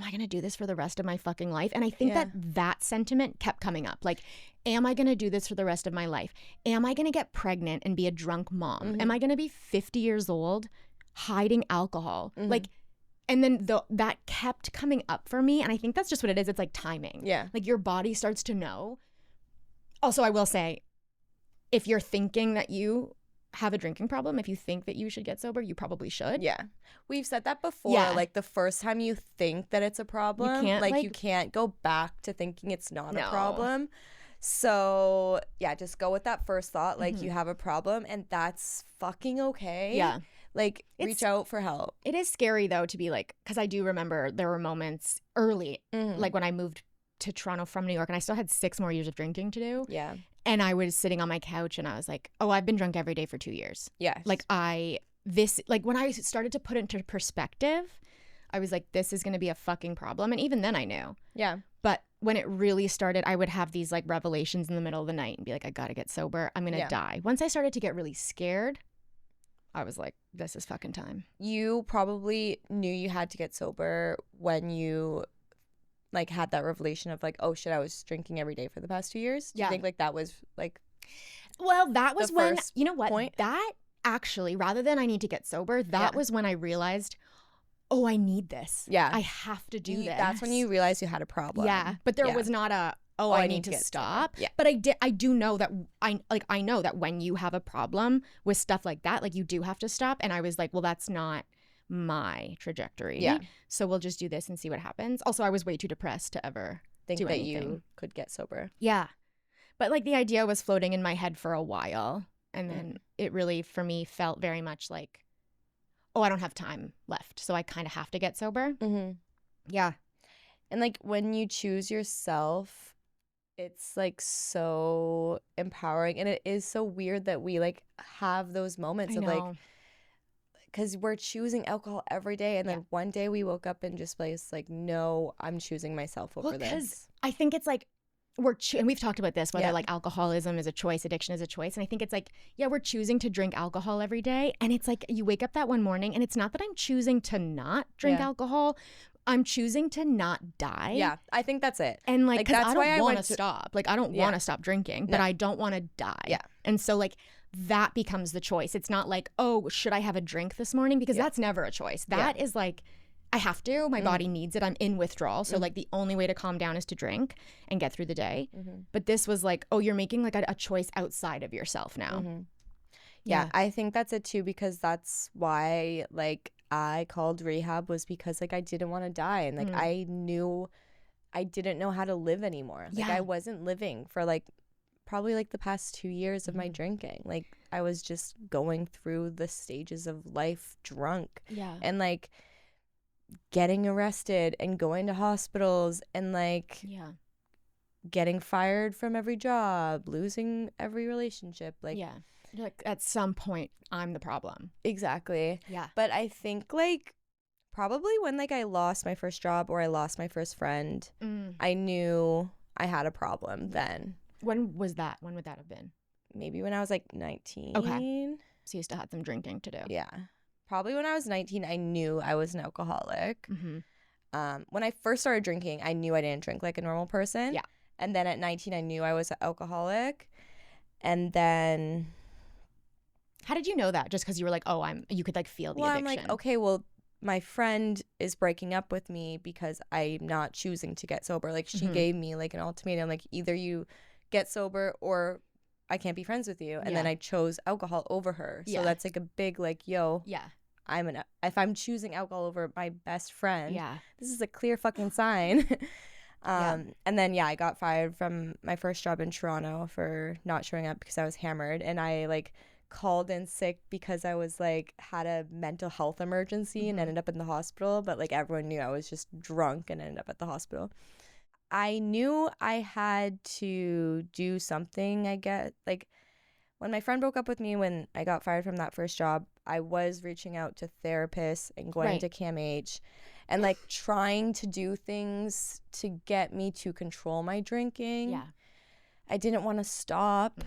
B: I going to do this for the rest of my fucking life? And I think that sentiment kept coming up. Like, am I going to do this for the rest of my life? Am I going to get pregnant and be a drunk mom? Am I going to be 50 years old hiding alcohol? Like, and then that kept coming up for me. And I think that's just what it is. It's like timing.
C: Yeah.
B: Like your body starts to know. Also, I will say, if you're thinking that you have a drinking problem, if you think that you should get sober, you probably should.
C: Yeah. We've said that before. Like the first time you think that it's a problem, you can't go back to thinking it's not a problem. So yeah, just go with that first thought. Like you have a problem, and that's fucking okay.
B: Yeah.
C: Like reach out for help.
B: It is scary though to be like, because I do remember there were moments early, like when I moved to Toronto from New York, and I still had 6 more years of drinking to do.
C: Yeah.
B: And I was sitting on my couch and I was like, oh, I've been drunk every day for 2 years.
C: Yes.
B: Like when I started to put it into perspective, I was like, this is going to be a fucking problem. And even then I knew.
C: Yeah.
B: But when it really started, I would have these like revelations in the middle of the night and be like, I got to get sober. I'm going to die. Once I started to get really scared, I was like, this is fucking time.
C: You probably knew you had to get sober when you like had that revelation of like, oh shit, I was drinking every day for the past 2 years. Do you think like that was like,
B: well, that was when, you know what,
C: point?
B: That actually, rather than I need to get sober, that was when I realized, oh, I need this.
C: Yeah.
B: I have to do this.
C: That's when you realized you had a problem.
B: Yeah. But there was not a, I need to stop.
C: Yeah.
B: But I do know that I know that when you have a problem with stuff like that, like you do have to stop. And I was like, well, that's not my trajectory.
C: Yeah.
B: So we'll just do this and see what happens. Also, I was way too depressed to ever
C: think
B: do
C: that
B: anything.
C: You could get sober.
B: Yeah. But like the idea was floating in my head for a while. And then it really, for me, felt very much like, oh, I don't have time left. So I kind of have to get sober. Yeah.
C: And like when you choose yourself, it's like so empowering. And it is so weird that we like have those moments of like, because we're choosing alcohol every day, and then one day we woke up and just was like, no, I'm choosing myself over this.
B: Because I think it's like and we've talked about this, whether like alcoholism is a choice, addiction is a choice. And I think it's like, we're choosing to drink alcohol every day. And it's like you wake up that one morning, and it's not that I'm choosing to not drink alcohol. I'm choosing to not die.
C: Yeah, I think that's it.
B: And like, because I don't want to stop. Like, I don't want to stop drinking, but I don't want to die.
C: Yeah.
B: And so like, that becomes the choice. It's not like, oh, should I have a drink this morning? Because that's never a choice. That is like, I have to. My body needs it. I'm in withdrawal. So like the only way to calm down is to drink and get through the day. But this was like, oh, you're making like a choice outside of yourself now.
C: Yeah, I think that's it too, because that's why like I called rehab, was because like I didn't want to die, and like I knew I didn't know how to live anymore. Like I wasn't living for like probably like the past 2 years of my drinking. Like I was just going through the stages of life drunk.
B: Yeah.
C: And like getting arrested and going to hospitals and like getting fired from every job, losing every relationship. Like,
B: yeah. Like at some point I'm the problem.
C: Exactly.
B: Yeah.
C: But I think like probably when like I lost my first job or I lost my first friend, I knew I had a problem then.
B: When was that? When would that have been?
C: Maybe when I was like 19.
B: Okay. So you still had some drinking to do.
C: Yeah. Probably when I was 19, I knew I was an alcoholic. When I first started drinking, I knew I didn't drink like a normal person.
B: Yeah.
C: And then at 19, I knew I was an alcoholic. And then...
B: How did you know that? Just because you were like, oh, you could like feel the addiction.
C: I'm like, okay, well, my friend is breaking up with me because I'm not choosing to get sober. Like she gave me like an ultimatum, like either you get sober or I can't be friends with you. And then I chose alcohol over her. So that's like a big like, yo, if I'm choosing alcohol over my best friend, this is a clear fucking sign. And then, I got fired from my first job in Toronto for not showing up because I was hammered. And I like called in sick because I was like had a mental health emergency and ended up in the hospital, but like everyone knew I was just drunk and ended up at the hospital. I knew I had to do something. I get like when my friend broke up with me, when I got fired from that first job, I was reaching out to therapists and going to CAMH and like trying to do things to get me to control my drinking. I didn't want to stop.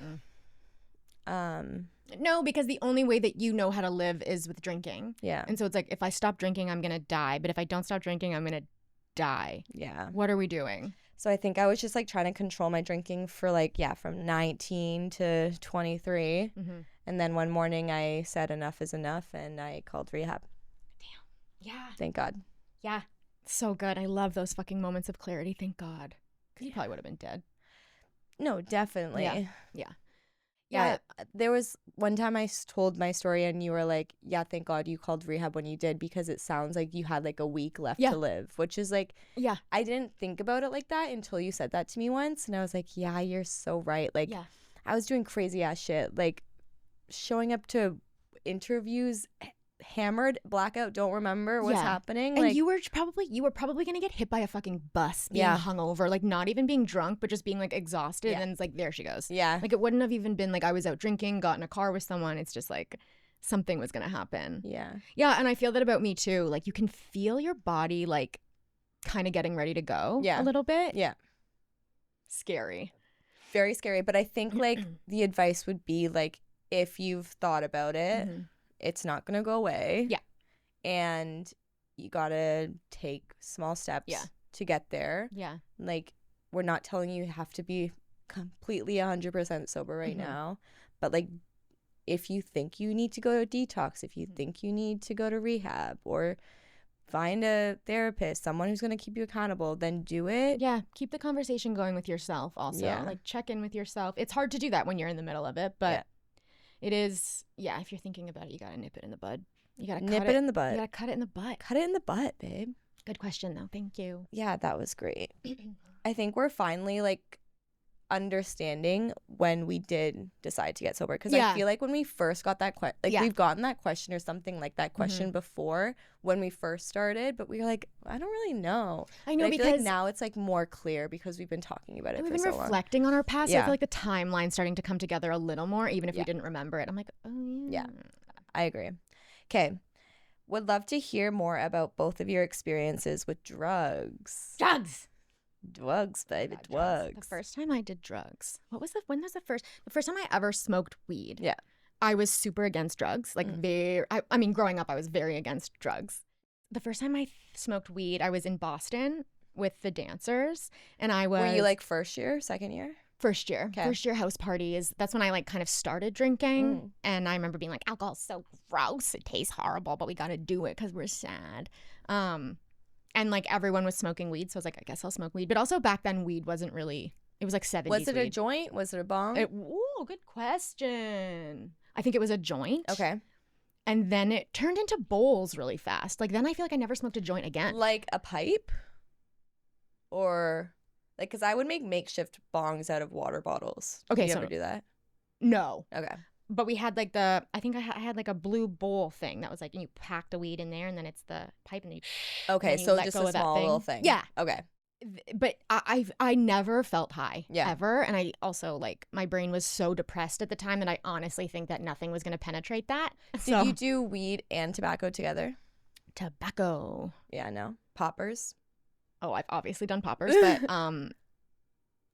B: No, because the only way that you know how to live is with drinking. And so it's like, if I stop drinking, I'm going to die. But if I don't stop drinking, I'm going to die. What are we doing?
C: So I think I was just like trying to control my drinking for like, from 19 to 23. And then one morning I said enough is enough and I called rehab.
B: Damn. Yeah.
C: Thank God.
B: Yeah. So good. I love those fucking moments of clarity. Thank God. Because you probably would have been dead.
C: No, definitely.
B: Yeah.
C: There was one time I told my story and you were like, thank God you called rehab when you did because it sounds like you had like a week left to live, which is like, I didn't think about it like that until you said that to me once. And I was like, you're so right. Like, I was doing crazy ass shit, like showing up to interviews hammered, blackout, don't remember what's happening.
B: And
C: like,
B: you were probably gonna get hit by a fucking bus being hungover, like not even being drunk, but just being like exhausted. And it's like, there she goes. Like it wouldn't have even been like I was out drinking, got in a car with someone. It's just like something was gonna happen. Yeah, and I feel that about me too. Like you can feel your body like kind of getting ready to go a little bit. Scary.
C: Very scary. But I think like the advice would be like, if you've thought about it, it's not going to go away. And you got to take small steps to get there. Like, we're not telling you have to be completely 100% sober right now. But, like, if you think you need to go to detox, if you think you need to go to rehab or find a therapist, someone who's going to keep you accountable, then do it.
B: Keep the conversation going with yourself also. Like, check in with yourself. It's hard to do that when you're in the middle of it, but... It is, if you're thinking about it, you got to nip it in the bud. You got to
C: nip it in the bud.
B: You got to cut it in the butt.
C: Cut it in the butt, babe.
B: Good question, though. Thank you.
C: Yeah, that was great. I think we're finally, like, understanding when we did decide to get sober. Because I feel like when we first got that question, like, we've gotten that question or something like that question before when we first started. But we were like, I don't really know.
B: I know,
C: but
B: because
C: I feel like now it's, like, more clear because we've been talking about it for so long.
B: We've been reflecting on our past. So I feel like the timeline's starting to come together a little more, even if we didn't remember it. I'm like, oh,
C: yeah. I agree. Okay. Would love to hear more about both of your experiences with drugs. Drugs, baby, drugs.
B: The first time I did drugs, when was the first time I ever smoked weed? I was super against drugs. Like I mean, growing up, I was very against drugs. The first time I smoked weed, I was in Boston with the dancers, and I was.
C: Were you like first year, second year?
B: First year. Okay. First year house parties. That's when I like kind of started drinking. And I remember being like, alcohol's so gross. It tastes horrible, but we got to do it because we're sad. And like everyone was smoking weed. So I was like, I guess I'll smoke weed. But also back then, weed wasn't really, it was like 70s
C: Was it
B: weed.
C: a joint? Was it a bong?
B: Ooh, good question. I think it was a joint.
C: Okay.
B: And then it turned into bowls really fast. Like then I feel like I never smoked a joint again.
C: Like a pipe? Or... Like, because I would make makeshift bongs out of water bottles.
B: Okay,
C: Did you
B: so
C: ever do that?
B: no.
C: Okay.
B: But we had like I think I had like a blue bowl thing that was like, and you pack the weed in there, and then it's the pipe, and then you
C: Okay,
B: then you
C: so
B: let
C: just
B: go
C: a
B: of that
C: small little thing.
B: Yeah.
C: Okay.
B: But I never felt high
C: Yeah.
B: ever, and I also like my brain was so depressed at the time that I honestly think that nothing was going to penetrate that.
C: Did you do weed and tobacco together?
B: Tobacco?
C: Yeah, no. Poppers?
B: Oh, I've obviously done poppers, but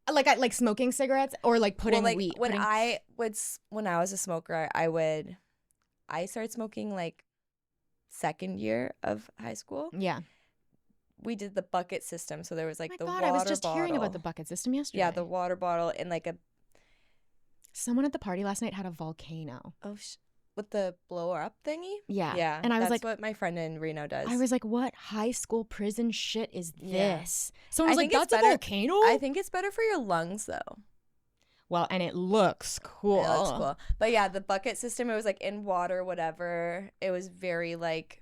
B: like smoking cigarettes or like putting weed.
C: When I was a smoker, I started smoking like second year of high school.
B: Yeah.
C: We did the bucket system, so there was like
B: Oh
C: the
B: my God,
C: water
B: I was just
C: bottle.
B: hearing about the bucket system yesterday.
C: Yeah, the water bottle and like a
B: someone at the party last night had a volcano.
C: with the blower up thingy.
B: Yeah.
C: Yeah,
B: and I was
C: that's
B: like,
C: what my friend in Reno does.
B: I was like, what high school prison shit is
C: Yeah.
B: this? Someone was
C: I
B: like,
C: think it's
B: that's a
C: better-
B: volcano?
C: I think it's better for your lungs though.
B: Well, and it looks cool.
C: It looks cool. But yeah, the bucket system, it was like in water, whatever. It was very like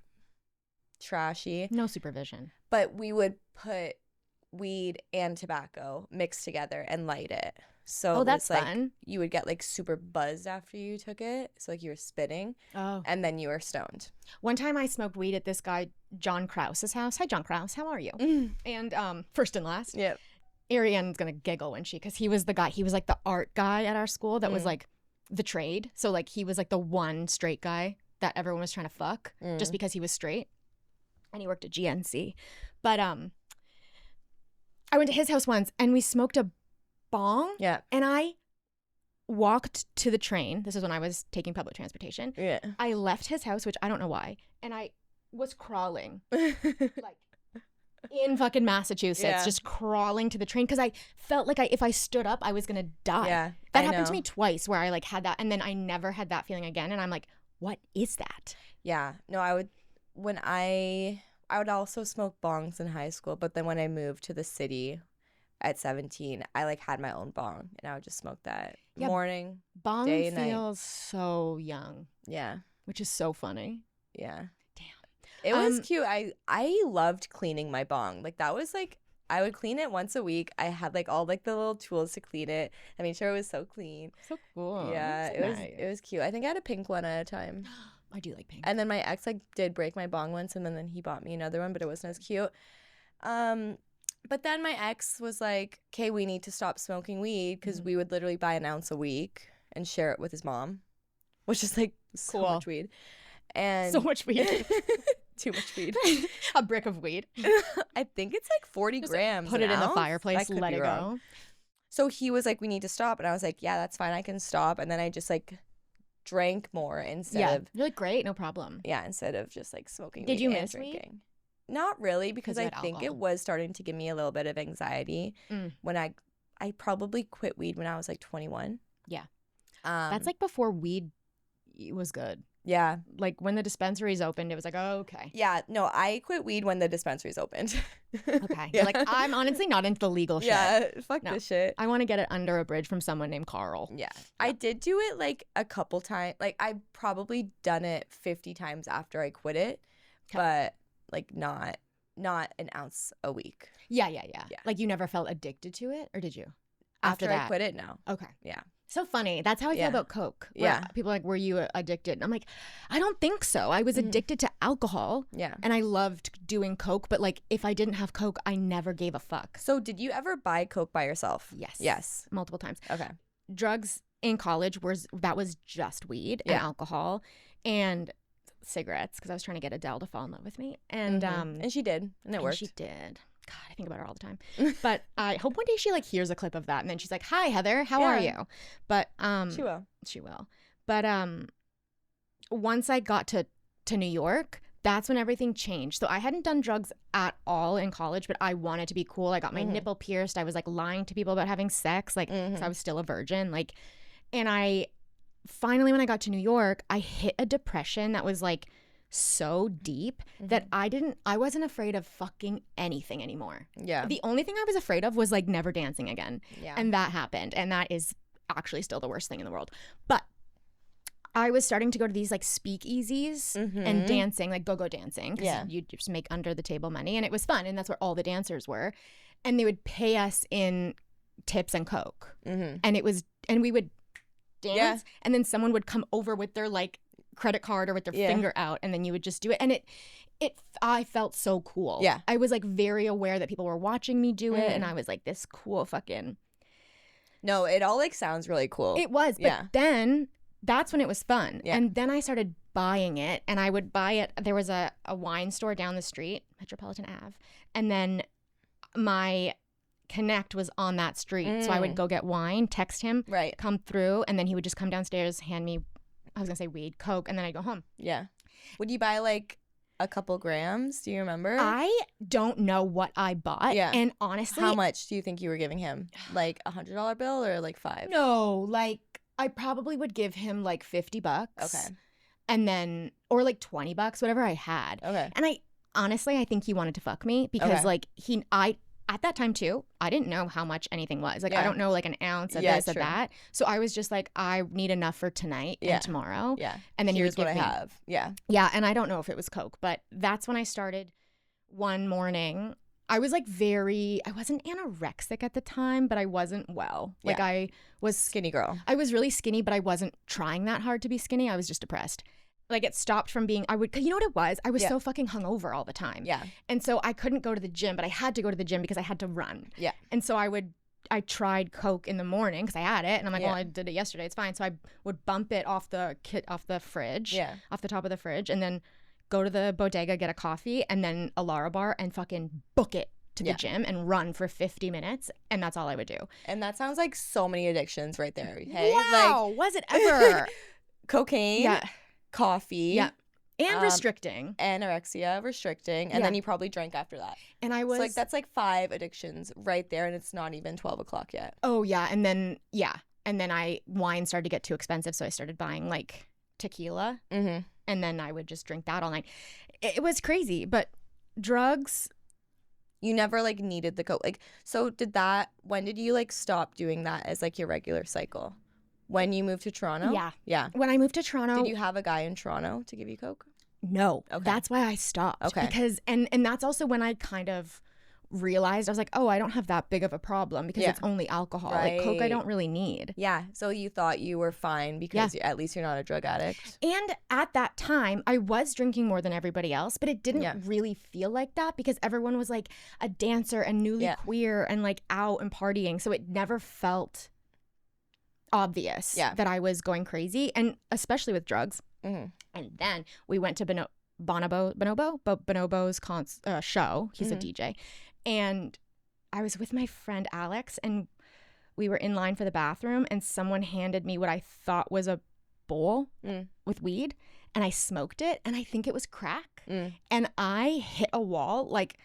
C: trashy.
B: No supervision.
C: But we would put weed and tobacco mixed together and light it. So
B: Oh,
C: it
B: that's
C: was like
B: fun.
C: you would get like super buzzed after you took it. So like you were spitting
B: Oh.
C: and then you were stoned.
B: One time I smoked weed at this guy, John Krause's house. Hi, John Krause. How are you? And first and last.
C: Yep.
B: Ariane's going to giggle when because he was the guy, he was like the art guy at our school that was like the trade. So like he was like the one straight guy that everyone was trying to fuck just because he was straight. And he worked at GNC. But I went to his house once and we smoked a bong.
C: Yeah.
B: And I walked to the train. This is when I was taking public transportation.
C: Yeah.
B: I left his house, which I don't know why. And I was crawling like in fucking Massachusetts, just crawling to the train because I felt like if I stood up, I was going to die.
C: Yeah.
B: That happened to me twice where I like had that. And then I never had that feeling again. And I'm like, what is that?
C: Yeah. No, I would also smoke bongs in high school, but then when I moved to the city at 17, I like had my own bong and I would just smoke that morning,
B: Bong
C: day and night.
B: feels so young.
C: Yeah.
B: Which is so funny.
C: Yeah.
B: Damn.
C: It was cute. I loved cleaning my bong. Like that was like I would clean it once a week. I had like all like the little tools to clean it. I made sure it was so clean.
B: So cool.
C: Yeah,
B: That's
C: it was cute. I think I had a pink one at a time.
B: I do like pink.
C: And then my ex like did break my bong once and then he bought me another one, but it wasn't as cute. But then my ex was like, okay, we need to stop smoking weed because we would literally buy an ounce a week and share it with his mom, which is like so much weed. And
B: so much weed.
C: Too much weed.
B: A brick of weed.
C: I think it's like 40 grams.
B: Put it in the
C: ounce.
B: fireplace, let it go.
C: So he was like, we need to stop. And I was like, yeah, that's fine. I can stop. And then I just like drank more instead of.
B: You're like, great, no problem.
C: Yeah, instead of just like smoking
B: Did
C: weed
B: you
C: and
B: miss
C: drinking.
B: weed?
C: Not really, because
B: you
C: I
B: had
C: think it
B: alcohol.
C: was starting to give me a little bit of anxiety when I probably quit weed when I was like 21.
B: Yeah. That's like before weed was good.
C: Yeah.
B: Like when the dispensaries opened, it was like, oh, okay.
C: Yeah. No, I quit weed when the dispensaries opened.
B: Okay.
C: Yeah.
B: You're like, I'm honestly not into the legal shit.
C: Yeah. Fuck
B: No.
C: this shit.
B: I want to get it under a bridge from someone named Carl.
C: Yeah. I did do it like a couple times. Like I probably done it 50 times after I quit it, but like not an ounce a week.
B: Yeah. Like you never felt addicted to it, or did you?
C: After
B: that?
C: I quit it, no.
B: Okay.
C: Yeah.
B: So funny. That's how I feel about Coke.
C: Yeah.
B: People are like, were you addicted? And I'm like, I don't think so. I was addicted to alcohol.
C: Yeah.
B: And I loved doing Coke, but like if I didn't have Coke, I never gave a fuck.
C: So did you ever buy Coke by yourself?
B: Yes.
C: Yes.
B: Multiple times.
C: Okay.
B: Drugs in college was just weed and alcohol and cigarettes because I was trying to get Adele to fall in love with me. And
C: and she did, and it worked.
B: She did. God, I think about her all the time. But I hope one day she like hears a clip of that and then she's like, "Hi Heather, how are you?" But
C: She will.
B: She will. But once I got to New York, that's when everything changed. So I hadn't done drugs at all in college, but I wanted to be cool. I got my nipple pierced. I was like lying to people about having sex, like 'cause I was still a virgin. Like, and I finally, when I got to New York, I hit a depression that was like so deep that I wasn't afraid of fucking anything anymore.
C: Yeah.
B: The only thing I was afraid of was like never dancing again.
C: Yeah.
B: And that happened. And that is actually still the worst thing in the world. But I was starting to go to these like speakeasies and dancing, like go-go dancing. 'Cause you just make under the table money. And it was fun. And that's where all the dancers were. and they would pay us in tips and Coke.
C: Mm-hmm.
B: And we would dance,
C: Yeah.
B: and then someone would come over with their like credit card or with their finger out, and then you would just do it. And I felt so cool.
C: Yeah.
B: I was like very aware that people were watching me do it, and I was like this cool fucking.
C: No, it all like sounds really cool.
B: It was, but then that's when it was fun.
C: Yeah.
B: And then I started buying it, and I would buy it. There was a wine store down the street, Metropolitan Ave, and then my Connect was on that street. So I would go get wine, text him, come through, and then he would just come downstairs, hand me, I was gonna say weed, Coke, and then I'd go home.
C: Yeah. Would you buy like a couple grams? Do you remember?
B: I don't know what I bought.
C: Yeah.
B: And honestly,
C: how much do you think you were giving him? Like $100 bill or like $5?
B: No, like I probably would give him like $50.
C: Okay.
B: And then, or like $20, whatever I had.
C: Okay.
B: And I think he wanted to fuck me because like at that time too, I didn't know how much anything was. Like I don't know like an ounce of this or that. So I was just like, I need enough for tonight and tomorrow.
C: Yeah.
B: And then
C: here's
B: he would
C: what
B: give
C: I
B: me,
C: have. Yeah.
B: Yeah. And I don't know if it was Coke, but that's when I started one morning. I was like I wasn't anorexic at the time, but I wasn't well. Like I was
C: skinny girl.
B: I was really skinny, but I wasn't trying that hard to be skinny. I was just depressed. Like it stopped from being, you know what it was? I was so fucking hungover all the time.
C: Yeah.
B: And so I couldn't go to the gym, but I had to go to the gym because I had to run.
C: Yeah.
B: And so I tried Coke in the morning because I had it, and I'm like, well, I did it yesterday. It's fine. So I would bump it off the fridge, off the top of the fridge, and then go to the bodega, get a coffee, and then a Lara bar, and fucking book it to the gym and run for 50 minutes, and that's all I would do.
C: And that sounds like so many addictions right there. Hey,
B: wow,
C: like,
B: was it ever?
C: Cocaine, coffee,
B: and restricting,
C: anorexia, restricting, and then you probably drank after that.
B: And I was
C: so like that's like 5 addictions right there, and it's not even 12 o'clock yet.
B: Oh yeah, and then wine started to get too expensive, so I started buying like tequila, and then I would just drink that all night. It was crazy, but drugs.
C: You never like needed the Coke. Like, so when did you like stop doing that as like your regular cycle? When you moved to Toronto?
B: Yeah.
C: Yeah.
B: When I moved to Toronto.
C: Did you have a guy in Toronto to give you Coke?
B: No.
C: Okay.
B: That's why I stopped.
C: Okay.
B: Because, and that's also when I kind of realized, I was like, oh, I don't have that big of a problem because it's only alcohol.
C: Right.
B: Like Coke I don't really need.
C: Yeah. So you thought you were fine because at least you're not a drug addict.
B: And at that time, I was drinking more than everybody else, but it didn't really feel like that because everyone was like a dancer and newly queer and like out and partying. So it never felt obvious that I was going crazy, and especially with drugs. And then we went to Bonobo's show. He's a DJ. And I was with my friend Alex, and we were in line for the bathroom, and someone handed me what I thought was a bowl with weed, and I smoked it, and I think it was crack. And I hit a wall. Like,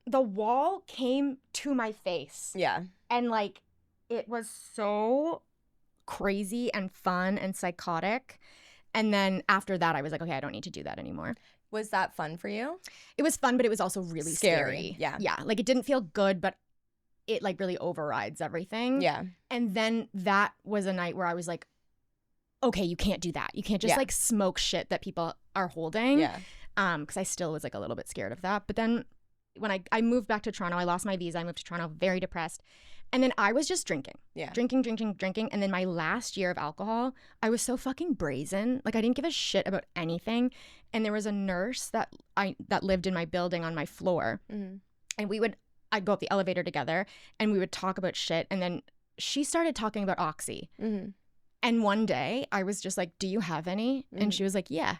B: the wall came to my face.
C: Yeah.
B: And like, it was so crazy and fun and psychotic. And then after that, I was like, okay, I don't need to do that anymore.
C: Was that fun for you?
B: It was fun, but it was also really scary.
C: Yeah.
B: Yeah. Like it didn't feel good, but it like really overrides everything.
C: Yeah.
B: And then that was a night where I was like, okay, you can't do that. You can't just like smoke shit that people are holding.
C: Yeah.
B: Because I still was like a little bit scared of that. But then when I moved back to Toronto, I lost my visa. I moved to Toronto very depressed. And then I was just drinking. Yeah. Drinking. And then my last year of alcohol, I was so fucking brazen. Like I didn't give a shit about anything. And there was a nurse that lived in my building on my floor. And I'd go up the elevator together and we would talk about shit. And then she started talking about Oxy. And one day I was just like, do you have any? And she was like, yeah.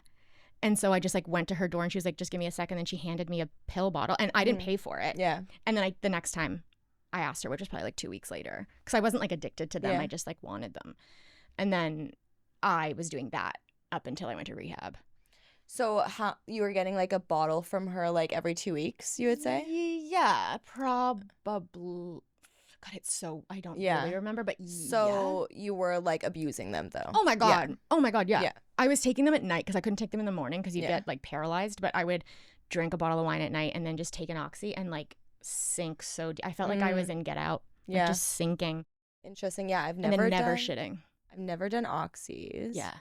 B: And so I just like went to her door and she was like, just give me a second. And she handed me a pill bottle and I didn't pay for it.
C: Yeah.
B: And then the next time I asked her, which was probably like 2 weeks later, because I wasn't like addicted to them.
C: Yeah.
B: I just like wanted them. And then I was doing that up until I went to rehab.
C: So how you were getting like a bottle from her like every 2 weeks, you would say?
B: Yeah, probably. God, it's so, I don't really remember, but
C: So you were like abusing them though?
B: Oh my God. Yeah. Oh my God, yeah. I was taking them at night because I couldn't take them in the morning because you'd get like paralyzed, but I would drink a bottle of wine at night and then just take an Oxy and like sink so deep. I felt like I was in Get Out, like just sinking.
C: Interesting. Yeah, I've
B: never shitting.
C: I've never done Oxys.
B: Yeah.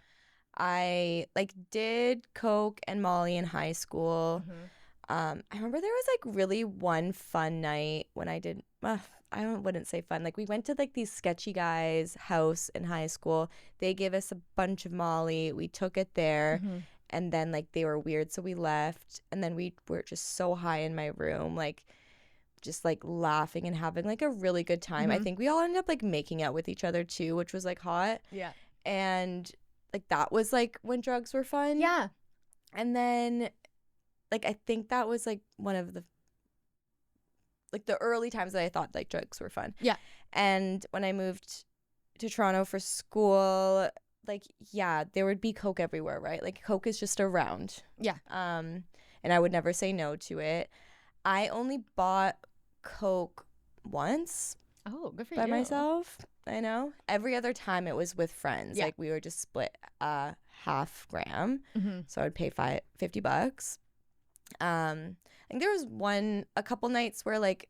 C: I like did Coke and Molly in high school. I remember there was like really one fun night when I did, wouldn't say fun. Like we went to like these sketchy guys' house in high school. They gave us a bunch of Molly. We took it there. And then like they were weird, so we left. And then we were just so high in my room, like just like laughing and having like a really good time. I think we all ended up like making out with each other too, which was like hot.
B: Yeah.
C: And like that was like when drugs were fun.
B: Yeah.
C: And then like I think that was like one of the like the early times that I thought like drugs were fun.
B: Yeah.
C: And when I moved to Toronto for school, like yeah, there would be Coke everywhere, right? Like Coke is just around.
B: Yeah.
C: And I would never say no to it. I only bought Coke once.
B: Oh, good for
C: by
B: you.
C: myself. I know. Every other time it was with friends.
B: Yeah.
C: Like we would just split half gram. So I would pay $50. I think there was a couple nights where like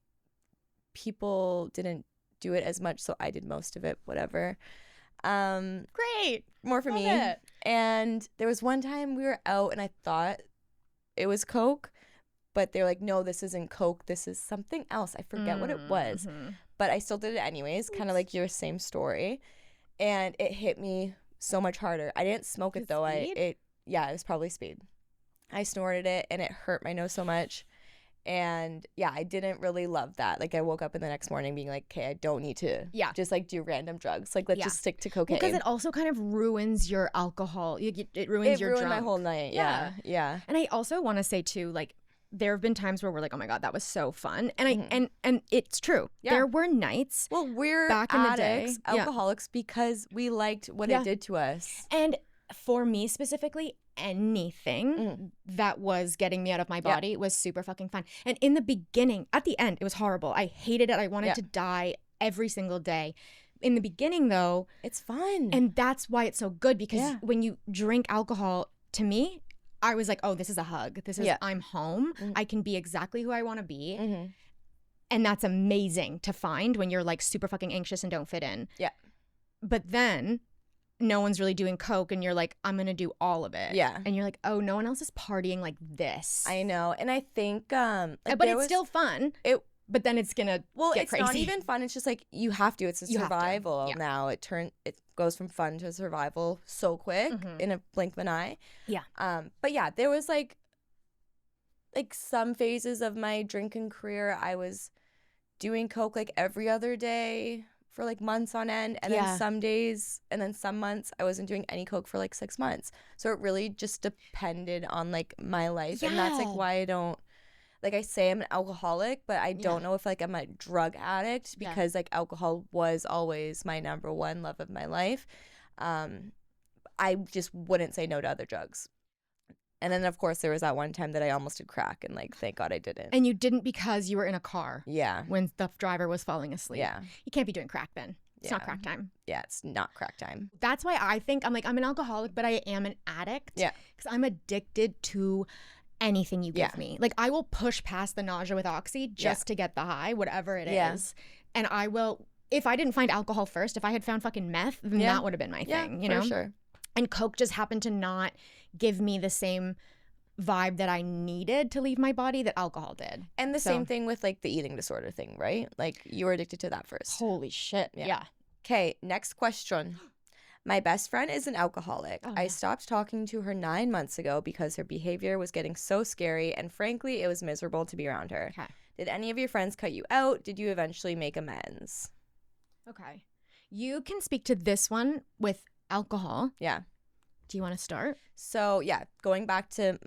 C: people didn't do it as much, so I did most of it, whatever.
B: Great.
C: More for
B: Love
C: me.
B: it.
C: And there was one time we were out and I thought it was Coke, but they're like, no, this isn't Coke, this is something else. I forget what it was, but I still did it anyways, kind of like your same story. And it hit me so much harder. I didn't smoke it though. It was probably speed. I snorted it and it hurt my nose so much. And yeah, I didn't really love that. Like I woke up in the next morning being like, okay, I don't need to just like do random drugs. Like let's just stick to cocaine.
B: Because it also kind of ruins your alcohol. It ruins your
C: ruined
B: drunk.
C: my whole night. Yeah.
B: And I also want to say too, like there have been times where we're like, oh my God, that was so fun. And and it's true.
C: Yeah.
B: There were nights.
C: Well, we're
B: back in the day,
C: addicts, alcoholics, because we liked what it did to us.
B: And for me specifically, anything that was getting me out of my body was super fucking fun. And in the beginning, at the end, it was horrible. I hated it. I wanted to die every single day. In the beginning, though,
C: it's fun.
B: And that's why it's so good, because when you drink alcohol, to me, I was like, oh, this is a hug. This is, I'm home. I can be exactly who I want to be. And that's amazing to find when you're like super fucking anxious and don't fit in.
C: Yeah.
B: But then no one's really doing coke and you're like, I'm going to do all of it.
C: Yeah.
B: And you're like, oh, no one else is partying like this.
C: I know. And I think like
B: but it's still fun. But then it's going to get crazy.
C: It's not even fun. It's just like you have to. It's a survival now. It goes from fun to survival so quick in a blink of an eye.
B: Yeah.
C: But yeah, there was like some phases of my drinking career I was doing coke like every other day for like months on end, and then some days and then some months I wasn't doing any coke for like 6 months. So it really just depended on like my life. And that's like why I don't, like I say I'm an alcoholic, but I don't know if like I'm a drug addict, because like alcohol was always my number one love of my life. I just wouldn't say no to other drugs. And then, of course, there was that one time that I almost did crack, and, like, thank God I didn't.
B: And you didn't because you were in a car.
C: Yeah.
B: When the driver was falling asleep.
C: Yeah.
B: You can't be doing crack then. It's not crack time.
C: Yeah, it's not crack time.
B: That's why I think, I'm an alcoholic, but I am an addict.
C: Yeah.
B: Because I'm addicted to anything you give me. Like, I will push past the nausea with Oxy just to get the high, whatever it is. And I will, if I didn't find alcohol first, if I had found fucking meth, then that would have been my thing, you know?
C: For sure.
B: And Coke just happened to not give me the same vibe that I needed to leave my body that alcohol did.
C: And the same thing with like the eating disorder thing, right? Like you were addicted to that first.
B: Holy shit. Yeah.
C: Okay, next question. My best friend is an alcoholic. I stopped talking to her 9 months ago because her behavior was getting so scary, and frankly, it was miserable to be around her.
B: Okay.
C: Did any of your friends cut you out? Did you eventually make amends?
B: Okay. You can speak to this one with alcohol.
C: Yeah.
B: Do you want to start?
C: So, yeah, going back to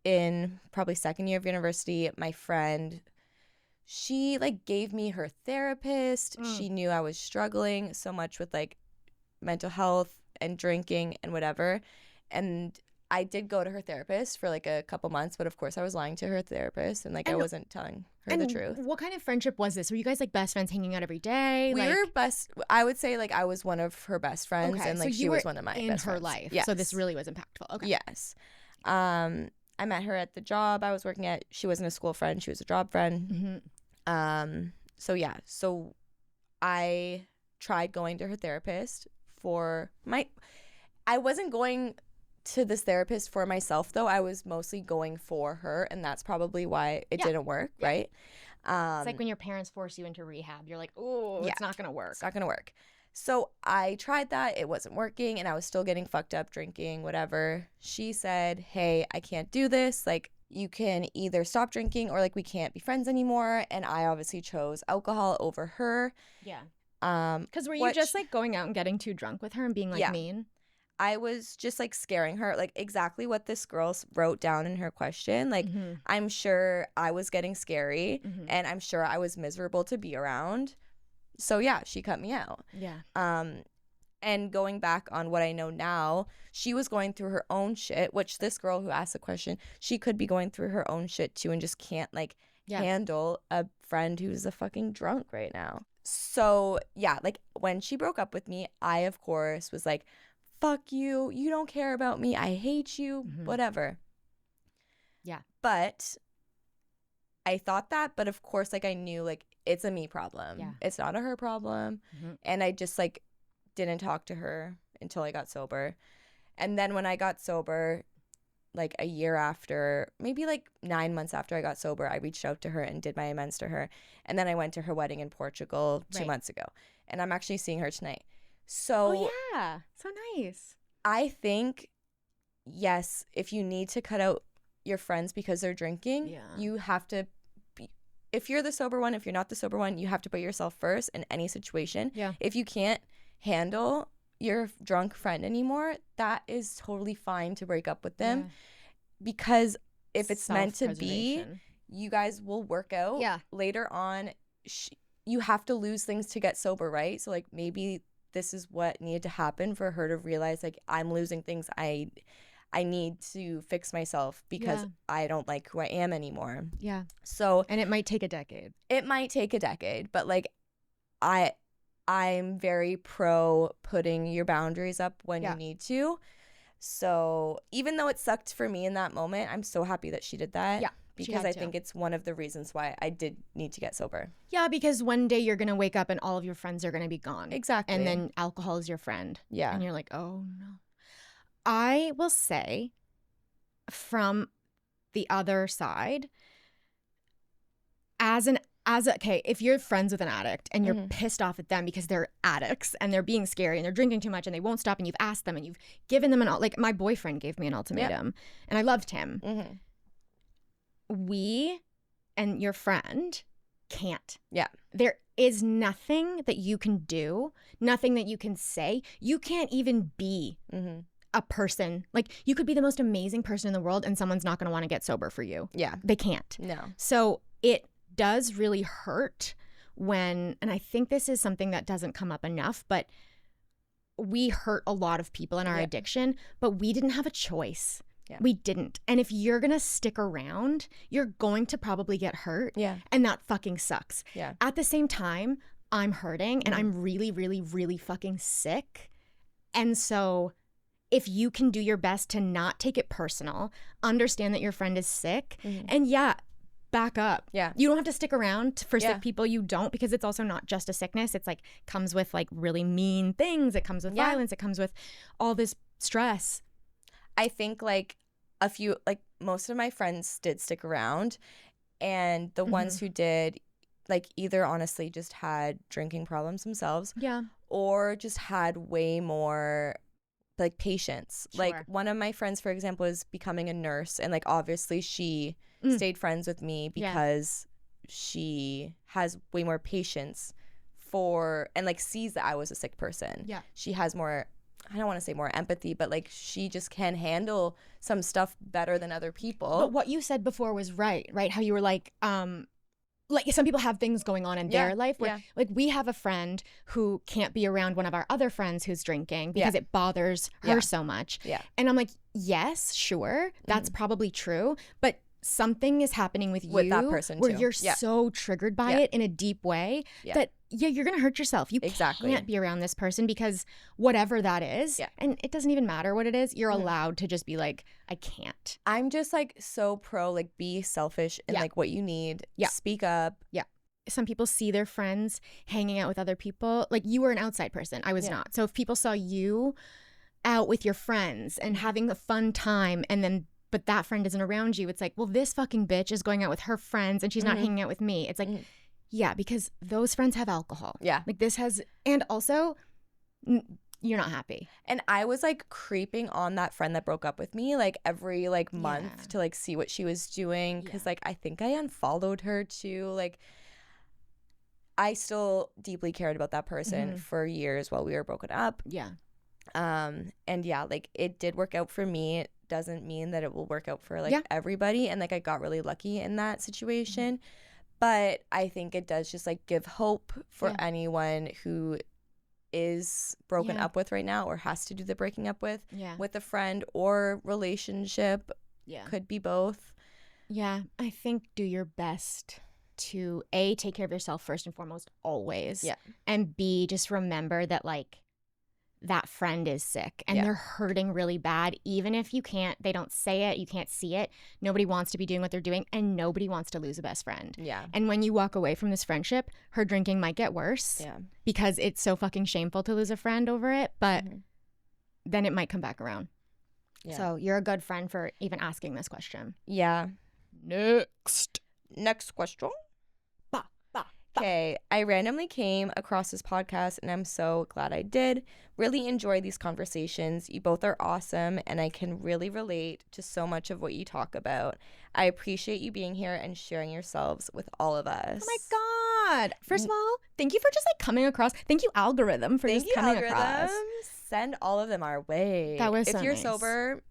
C: in probably second year of university, my friend, she like gave me her therapist. She knew I was struggling so much with like mental health and drinking and whatever. And I did go to her therapist for like a couple months, but of course I was lying to her therapist, and like I wasn't telling her the truth.
B: What kind of friendship was this? Were you guys like best friends hanging out every day?
C: We were best. I would say like I was one of her best friends, and like she was one of my best friends
B: in her life. Yes. So this really was impactful. Okay.
C: Yes. I met her at the job I was working at. She wasn't a school friend. She was a job friend. So yeah. So I tried going to her therapist for I wasn't going to this therapist for myself, though. I was mostly going for her, and that's probably why it didn't work, right?
B: It's like when your parents force you into rehab. You're like, oh, it's not going to work.
C: It's not going to work. So I tried that. It wasn't working, and I was still getting fucked up, drinking, whatever. She said, hey, I can't do this. Like, you can either stop drinking or, like, we can't be friends anymore. And I obviously chose alcohol over her.
B: Yeah. Because were you just, like, going out and getting too drunk with her and being, like, mean?
C: I was just, like, scaring her, like, exactly what this girl wrote down in her question. Like, I'm sure I was getting scary, and I'm sure I was miserable to be around. So, yeah, she cut me out.
B: Yeah.
C: And going back on what I know now, she was going through her own shit, which this girl who asked the question, she could be going through her own shit, too, and just can't, like, handle a friend who's a fucking drunk right now. So, yeah, like, when she broke up with me, I, of course, was like, fuck you, you don't care about me, I hate you, whatever.
B: Yeah.
C: But I thought that, but of course, like, I knew, like, it's a me problem.
B: Yeah.
C: It's not a her problem. And I just, like, didn't talk to her until I got sober. And then when I got sober, like, a year after, maybe, like, 9 months after I got sober, I reached out to her and did my amends to her. And then I went to her wedding in Portugal 2 months ago. And I'm actually seeing her tonight. So,
B: oh, yeah. So nice.
C: I think, yes, if you need to cut out your friends because they're drinking, you have to be, if you're the sober one, if you're not the sober one, you have to put yourself first in any situation.
B: Yeah.
C: If you can't handle your drunk friend anymore, that is totally fine to break up with them. Because if it's meant to be, you guys will work out later on. You have to lose things to get sober, right? So, like, maybe this is what needed to happen for her to realize, like, I'm losing things. I need to fix myself because I don't like who I am anymore.
B: Yeah.
C: So,
B: and it might take a decade.
C: It might take a decade, but, like, I'm very pro putting your boundaries up when you need to. So even though it sucked for me in that moment, I'm so happy that she did that. Yeah. Because I think it's one of the reasons why I did need to get sober.
B: Yeah, because one day you're going to wake up and all of your friends are going to be gone.
C: Exactly.
B: And then alcohol is your friend.
C: Yeah.
B: And you're like, oh, no. I will say, from the other side, okay, if you're friends with an addict and you're pissed off at them because they're addicts and they're being scary and they're drinking too much and they won't stop and you've asked them and you've given them like, my boyfriend gave me an ultimatum and I loved him. We and your friend can't.
C: Yeah.
B: There is nothing that you can do, nothing that you can say. You can't even be a person. Like, you could be the most amazing person in the world and someone's not going to want to get sober for you.
C: Yeah.
B: They can't.
C: No.
B: So it does really hurt when, and I think this is something that doesn't come up enough, but we hurt a lot of people in our addiction, but we didn't have a choice. Yeah. We didn't. And if you're going to stick around, you're going to probably get hurt.
C: Yeah.
B: And that fucking sucks.
C: Yeah.
B: At the same time, I'm hurting and I'm really, really, really fucking sick. And so if you can do your best to not take it personal, understand that your friend is sick, and back up.
C: Yeah.
B: You don't have to stick around for sick people. You don't, because it's also not just a sickness. It's like comes with like really mean things. It comes with violence. It comes with all this stress.
C: I think like most of my friends did stick around, and the ones who did, like, either honestly just had drinking problems themselves, or just had way more like patience.
B: Sure.
C: Like, one of my friends, for example, is becoming a nurse, and like obviously she stayed friends with me because she has way more patience and like sees that I was a sick person. Yeah. She has more, I don't want to say more empathy, but like she just can handle some stuff better than other people.
B: But what you said before was right? How you were like some people have things going on in their life where like we have a friend who can't be around one of our other friends who's drinking because it bothers her so much. Yeah. And I'm like, yes, sure, that's probably true, but something is happening with
C: that person
B: where
C: too.
B: You're so triggered by it in a deep way that you're gonna hurt yourself. You can't be around this person because whatever that is, and it doesn't even matter what it is, you're allowed to just be like, I can't.
C: I'm just like so pro, like, be selfish and like what you need. Speak up.
B: Some people see their friends hanging out with other people. Like, you were an outside person, I was not. So if people saw you out with your friends and having a fun time, and then but that friend isn't around you. It's like, well, this fucking bitch is going out with her friends and she's not hanging out with me. It's like, yeah, because those friends have alcohol.
C: Yeah.
B: Like this has, and also you're not happy.
C: And I was like creeping on that friend that broke up with me like every like month to like see what she was doing, because like I think I unfollowed her too. Like I still deeply cared about that person for years while we were broken up.
B: Yeah.
C: And yeah, like it did work out for me. It doesn't mean that it will work out for like everybody, and like I got really lucky in that situation. But I think it does just like give hope for anyone who is broken up with right now, or has to do the breaking up with a friend or relationship. Could be both.
B: Yeah, I think do your best to A, take care of yourself first and foremost always. Yeah. And B, just remember that like that friend is sick and they're hurting really bad. Even if they don't say it, you can't see it. Nobody wants to be doing what they're doing, and nobody wants to lose a best friend. Yeah. And when you walk away from this friendship, her drinking might get worse. Yeah. Because it's so fucking shameful to lose a friend over it, but then it might come back around. Yeah. So you're a good friend for even asking this question.
C: Yeah. Next question. Okay, I randomly came across this podcast and I'm so glad I did. Really enjoy these conversations. You both are awesome and I can really relate to so much of what you talk about. I appreciate you being here and sharing yourselves with all of us.
B: Oh my God. First of all, thank you for just like coming across. Thank you, algorithm, for just coming across.
C: Send all of them our way.
B: That was so
C: If you're
B: nice.
C: Sober,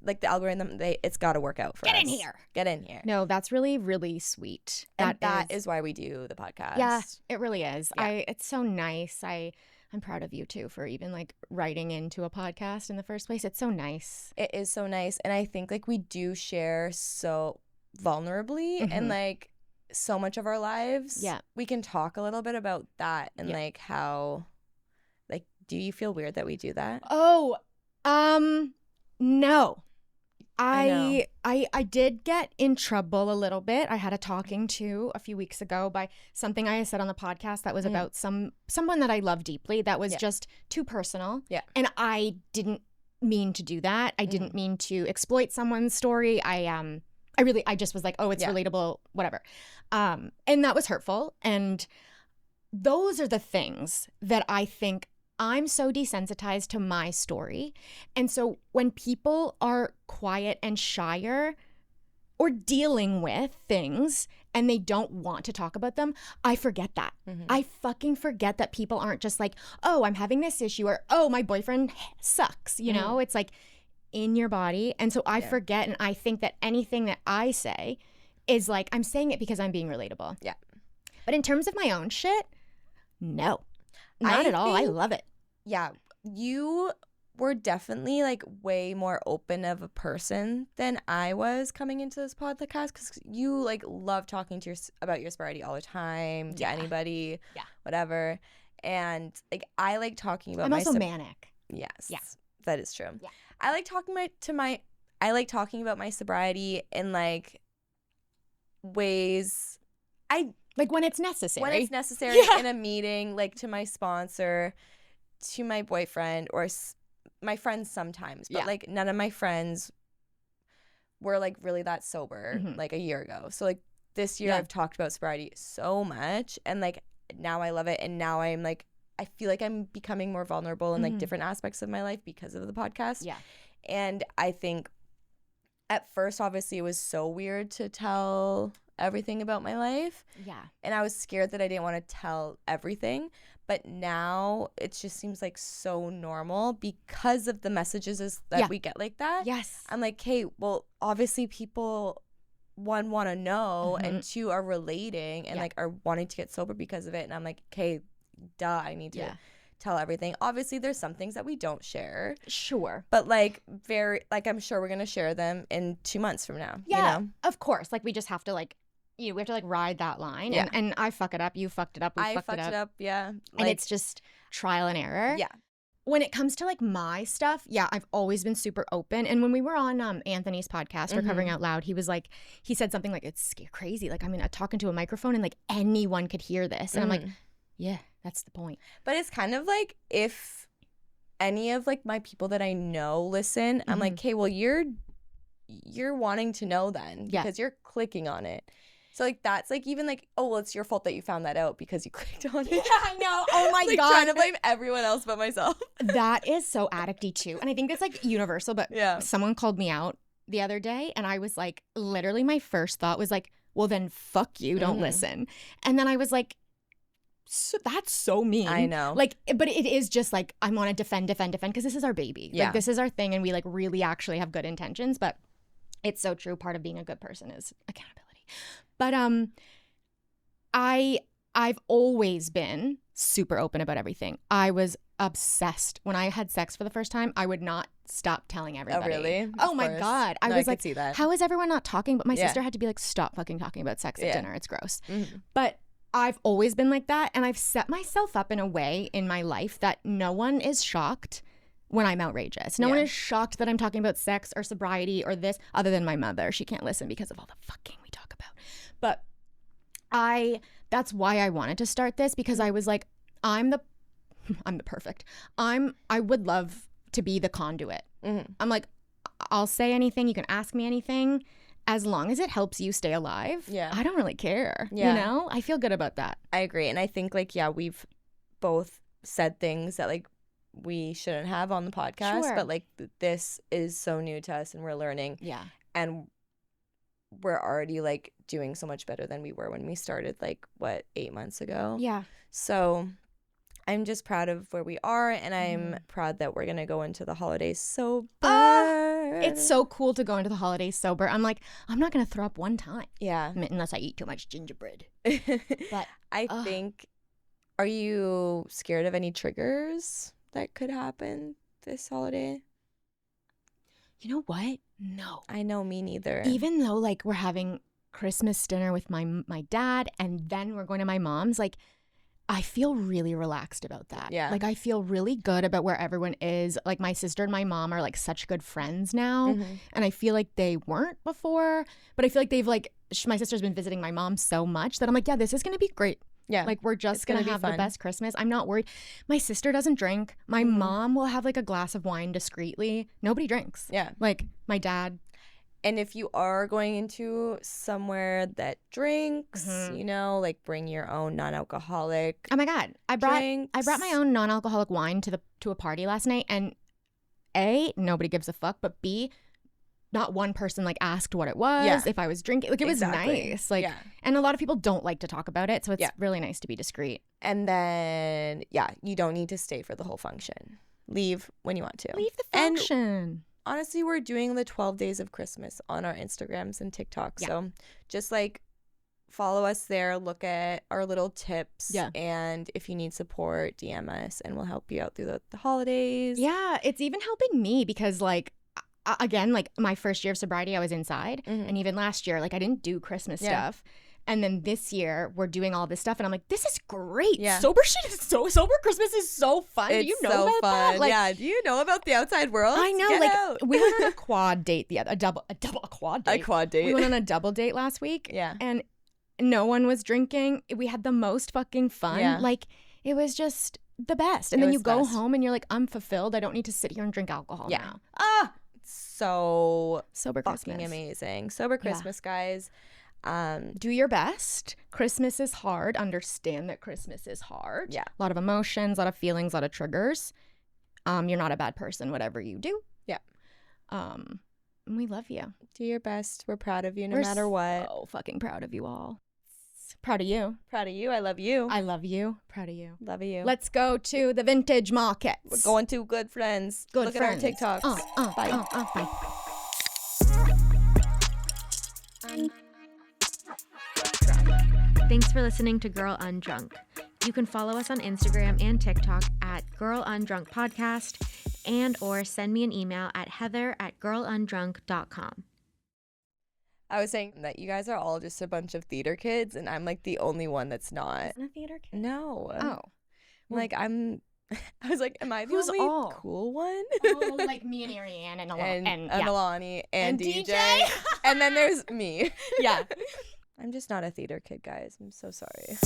C: like the algorithm, it's got to work out for us. Get in here.
B: No, that's really, really sweet.
C: That is why we do the podcast.
B: Yeah, it really is. Yeah. It's so nice. I'm proud of you too for even like writing into a podcast in the first place. It's so nice.
C: It is so nice. And I think like we do share so vulnerably and like so much of our lives. Yeah. We can talk a little bit about that and like how, like, do you feel weird that we do that?
B: Oh, no. I did get in trouble a little bit. I had a talking to a few weeks ago by something I said on the podcast that was about someone that I love deeply that was just too personal. Yeah. And I didn't mean to do that. I didn't mean to exploit someone's story. I just was like, oh, it's relatable, whatever. And that was hurtful. And those are the things that I think I'm so desensitized to my story. And so when people are quiet and shyer or dealing with things and they don't want to talk about them, I forget that. I fucking forget that people aren't just like, oh, I'm having this issue, or, oh, my boyfriend sucks. You know, it's like in your body. And so I forget. And I think that anything that I say is like, I'm saying it because I'm being relatable. Yeah. But in terms of my own shit, no. Not at all. I love it.
C: Yeah. You were definitely like way more open of a person than I was coming into this podcast, because you like love talking to about your sobriety all the time to anybody, whatever. And like I like talking about
B: I'm also manic.
C: Yes. Yeah. That is true. Yeah. I like talking about my sobriety in like ways
B: like when it's necessary.
C: When it's necessary in a meeting, like to my sponsor, to my boyfriend, or my friends sometimes. But like none of my friends were like really that sober like a year ago. So like this year I've talked about sobriety so much, and like now I love it. And now I'm like, I feel like I'm becoming more vulnerable in like different aspects of my life because of the podcast. Yeah. And I think at first, obviously, it was so weird to tell everything about my life. Yeah. And I was scared that I didn't want to tell everything. But now it just seems like so normal because of the messages that we get like that. Yes. I'm like, hey, well, obviously people, one, want to know, and two, are relating and like are wanting to get sober because of it. And I'm like, okay, duh, I need to tell everything. Obviously, there's some things that we don't share. Sure. But like I'm sure we're going to share them in 2 months from now.
B: Yeah,
C: you know?
B: Of course. Like we just have to like, we have to like ride that line. Yeah. And I fuck it up. You fucked it up.
C: I fucked it up. Yeah. Like,
B: and it's just trial and error. Yeah. When it comes to like my stuff, I've always been super open. And when we were on Anthony's podcast, Recovering Out Loud, he said something like, it's crazy. Like, I mean, talking to a microphone and like anyone could hear this. And I'm like, yeah, that's the point.
C: But it's kind of like if any of like my people that I know listen, I'm like, okay, well, you're wanting to know then because you're clicking on it. So like that's like even like, oh well, it's your fault that you found that out because you clicked on it.
B: Yeah, I know. Oh my
C: like
B: God.
C: Trying to blame everyone else but myself.
B: That is so addicty too. And I think it's like universal, but
C: Yeah.
B: someone called me out the other day and I was like, literally my first thought was like, well then fuck you, don't listen. And then I was like, so that's so mean.
C: I know.
B: Like, but it is just like, I want to defend because this is our baby.
C: Yeah.
B: Like this is our thing and we like really actually have good intentions, but it's so true. Part of being a good person is accountability. But I've always been super open about everything. I was obsessed. When I had sex for the first time, I would not stop telling everybody.
C: Oh, really?
B: Oh my God. I was like,
C: see that.
B: how is everyone not talking? But my sister had to be like, stop fucking talking about sex at dinner. It's gross. But I've always been like that. And I've set myself up in a way in my life that no one is shocked when I'm outrageous. No one is shocked that I'm talking about sex or sobriety or this, other than my mother. She can't listen because of all the fucking we talk about. But that's why I wanted to start this, because I was like, I'm the perfect. I would love to be the conduit. I'm like, I'll say anything. You can ask me anything. As long as it helps you stay alive, I don't really care. You know? I feel good about that.
C: I agree. And I think like, we've both said things that like we shouldn't have on the podcast, but like this is so new to us and we're learning. Yeah. And we're already like doing so much better than we were when we started like 8 months ago. Yeah. So I'm just proud of where we are, and I'm proud that we're gonna go into the holidays sober.
B: It's so cool to go into the holidays sober. I'm like, I'm not gonna throw up one time.
C: Yeah.
B: Unless I eat too much gingerbread.
C: But I think, are you scared of any triggers that could happen this holiday?
B: You know what? No.
C: I know, me neither.
B: Even though like we're having Christmas dinner with my dad and then we're going to my mom's, like I feel really relaxed about that. Yeah. Like I feel really good about where everyone is. Like my sister and my mom are like such good friends now. And I feel like they weren't before, but I feel like they've like, my sister's been visiting my mom so much that I'm like, yeah, this is going to be great. Yeah. Like we're just going to have the best Christmas. I'm not worried. My sister doesn't drink. My mom will have like a glass of wine discreetly. Nobody drinks. Yeah. Like my dad.
C: And if you are going into somewhere that drinks, you know, like bring your own non-alcoholic.
B: Oh my God. I brought my own non-alcoholic wine to a party last night, and A, nobody gives a fuck, but B, not one person like asked what it was, if I was drinking. Like it was nice. Like and a lot of people don't like to talk about it, so it's really nice to be discreet.
C: And then you don't need to stay for the whole function. Leave when you want to.
B: Leave the function.
C: And honestly, we're doing the 12 days of Christmas on our Instagrams and TikTok. Yeah. So just like follow us there, look at our little tips. Yeah. And if you need support, DM us and we'll help you out through the holidays.
B: Yeah. It's even helping me because like, again, like my first year of sobriety, I was inside. And even last year, like I didn't do Christmas stuff. And then this year we're doing all this stuff and I'm like, this is great. Yeah. Sober Christmas is so fun.
C: It's
B: do you know so about
C: fun.
B: that? Like,
C: do you know about the outside world?
B: I know.
C: Get
B: like
C: out.
B: We went on a quad date a quad date.
C: A quad date.
B: We went on a double date last week. Yeah. And no one was drinking. We had the most fucking fun. Yeah. Like it was just the best. And then you go home and you're like, I'm fulfilled. I don't need to sit here and drink alcohol now.
C: So
B: sober
C: fucking
B: Christmas.
C: Amazing. Sober Christmas, guys.
B: Do your best. Christmas is hard. Understand that Christmas is hard. Yeah. A lot of emotions, a lot of feelings, a lot of triggers. You're not a bad person, whatever you do. Yeah. We love you.
C: Do your best. We're proud of you no matter what.
B: Oh, fucking proud of you all. Proud of you.
C: Proud of you. I love you.
B: I love you. Proud of you.
C: Love you.
B: Let's go to the vintage markets.
C: We're going to Good Friends.
B: Good
C: Look
B: friends.
C: at our TikToks. Bye.
B: Bye.
A: Thanks for listening to Girl UnDrunk. You can follow us on Instagram and TikTok at Girl UnDrunk Podcast and or send me an email at heather@girlundrunk.com.
C: I was saying that you guys are all just a bunch of theater kids and I'm like the only one that's not.
B: Isn't a theater kid?
C: No.
B: Oh.
C: Like I was like, am I the only cool one?
B: Oh, like me and Ariane and
C: Alani and DJ. And then there's me. Yeah. I'm just not a theater kid, guys. I'm so sorry.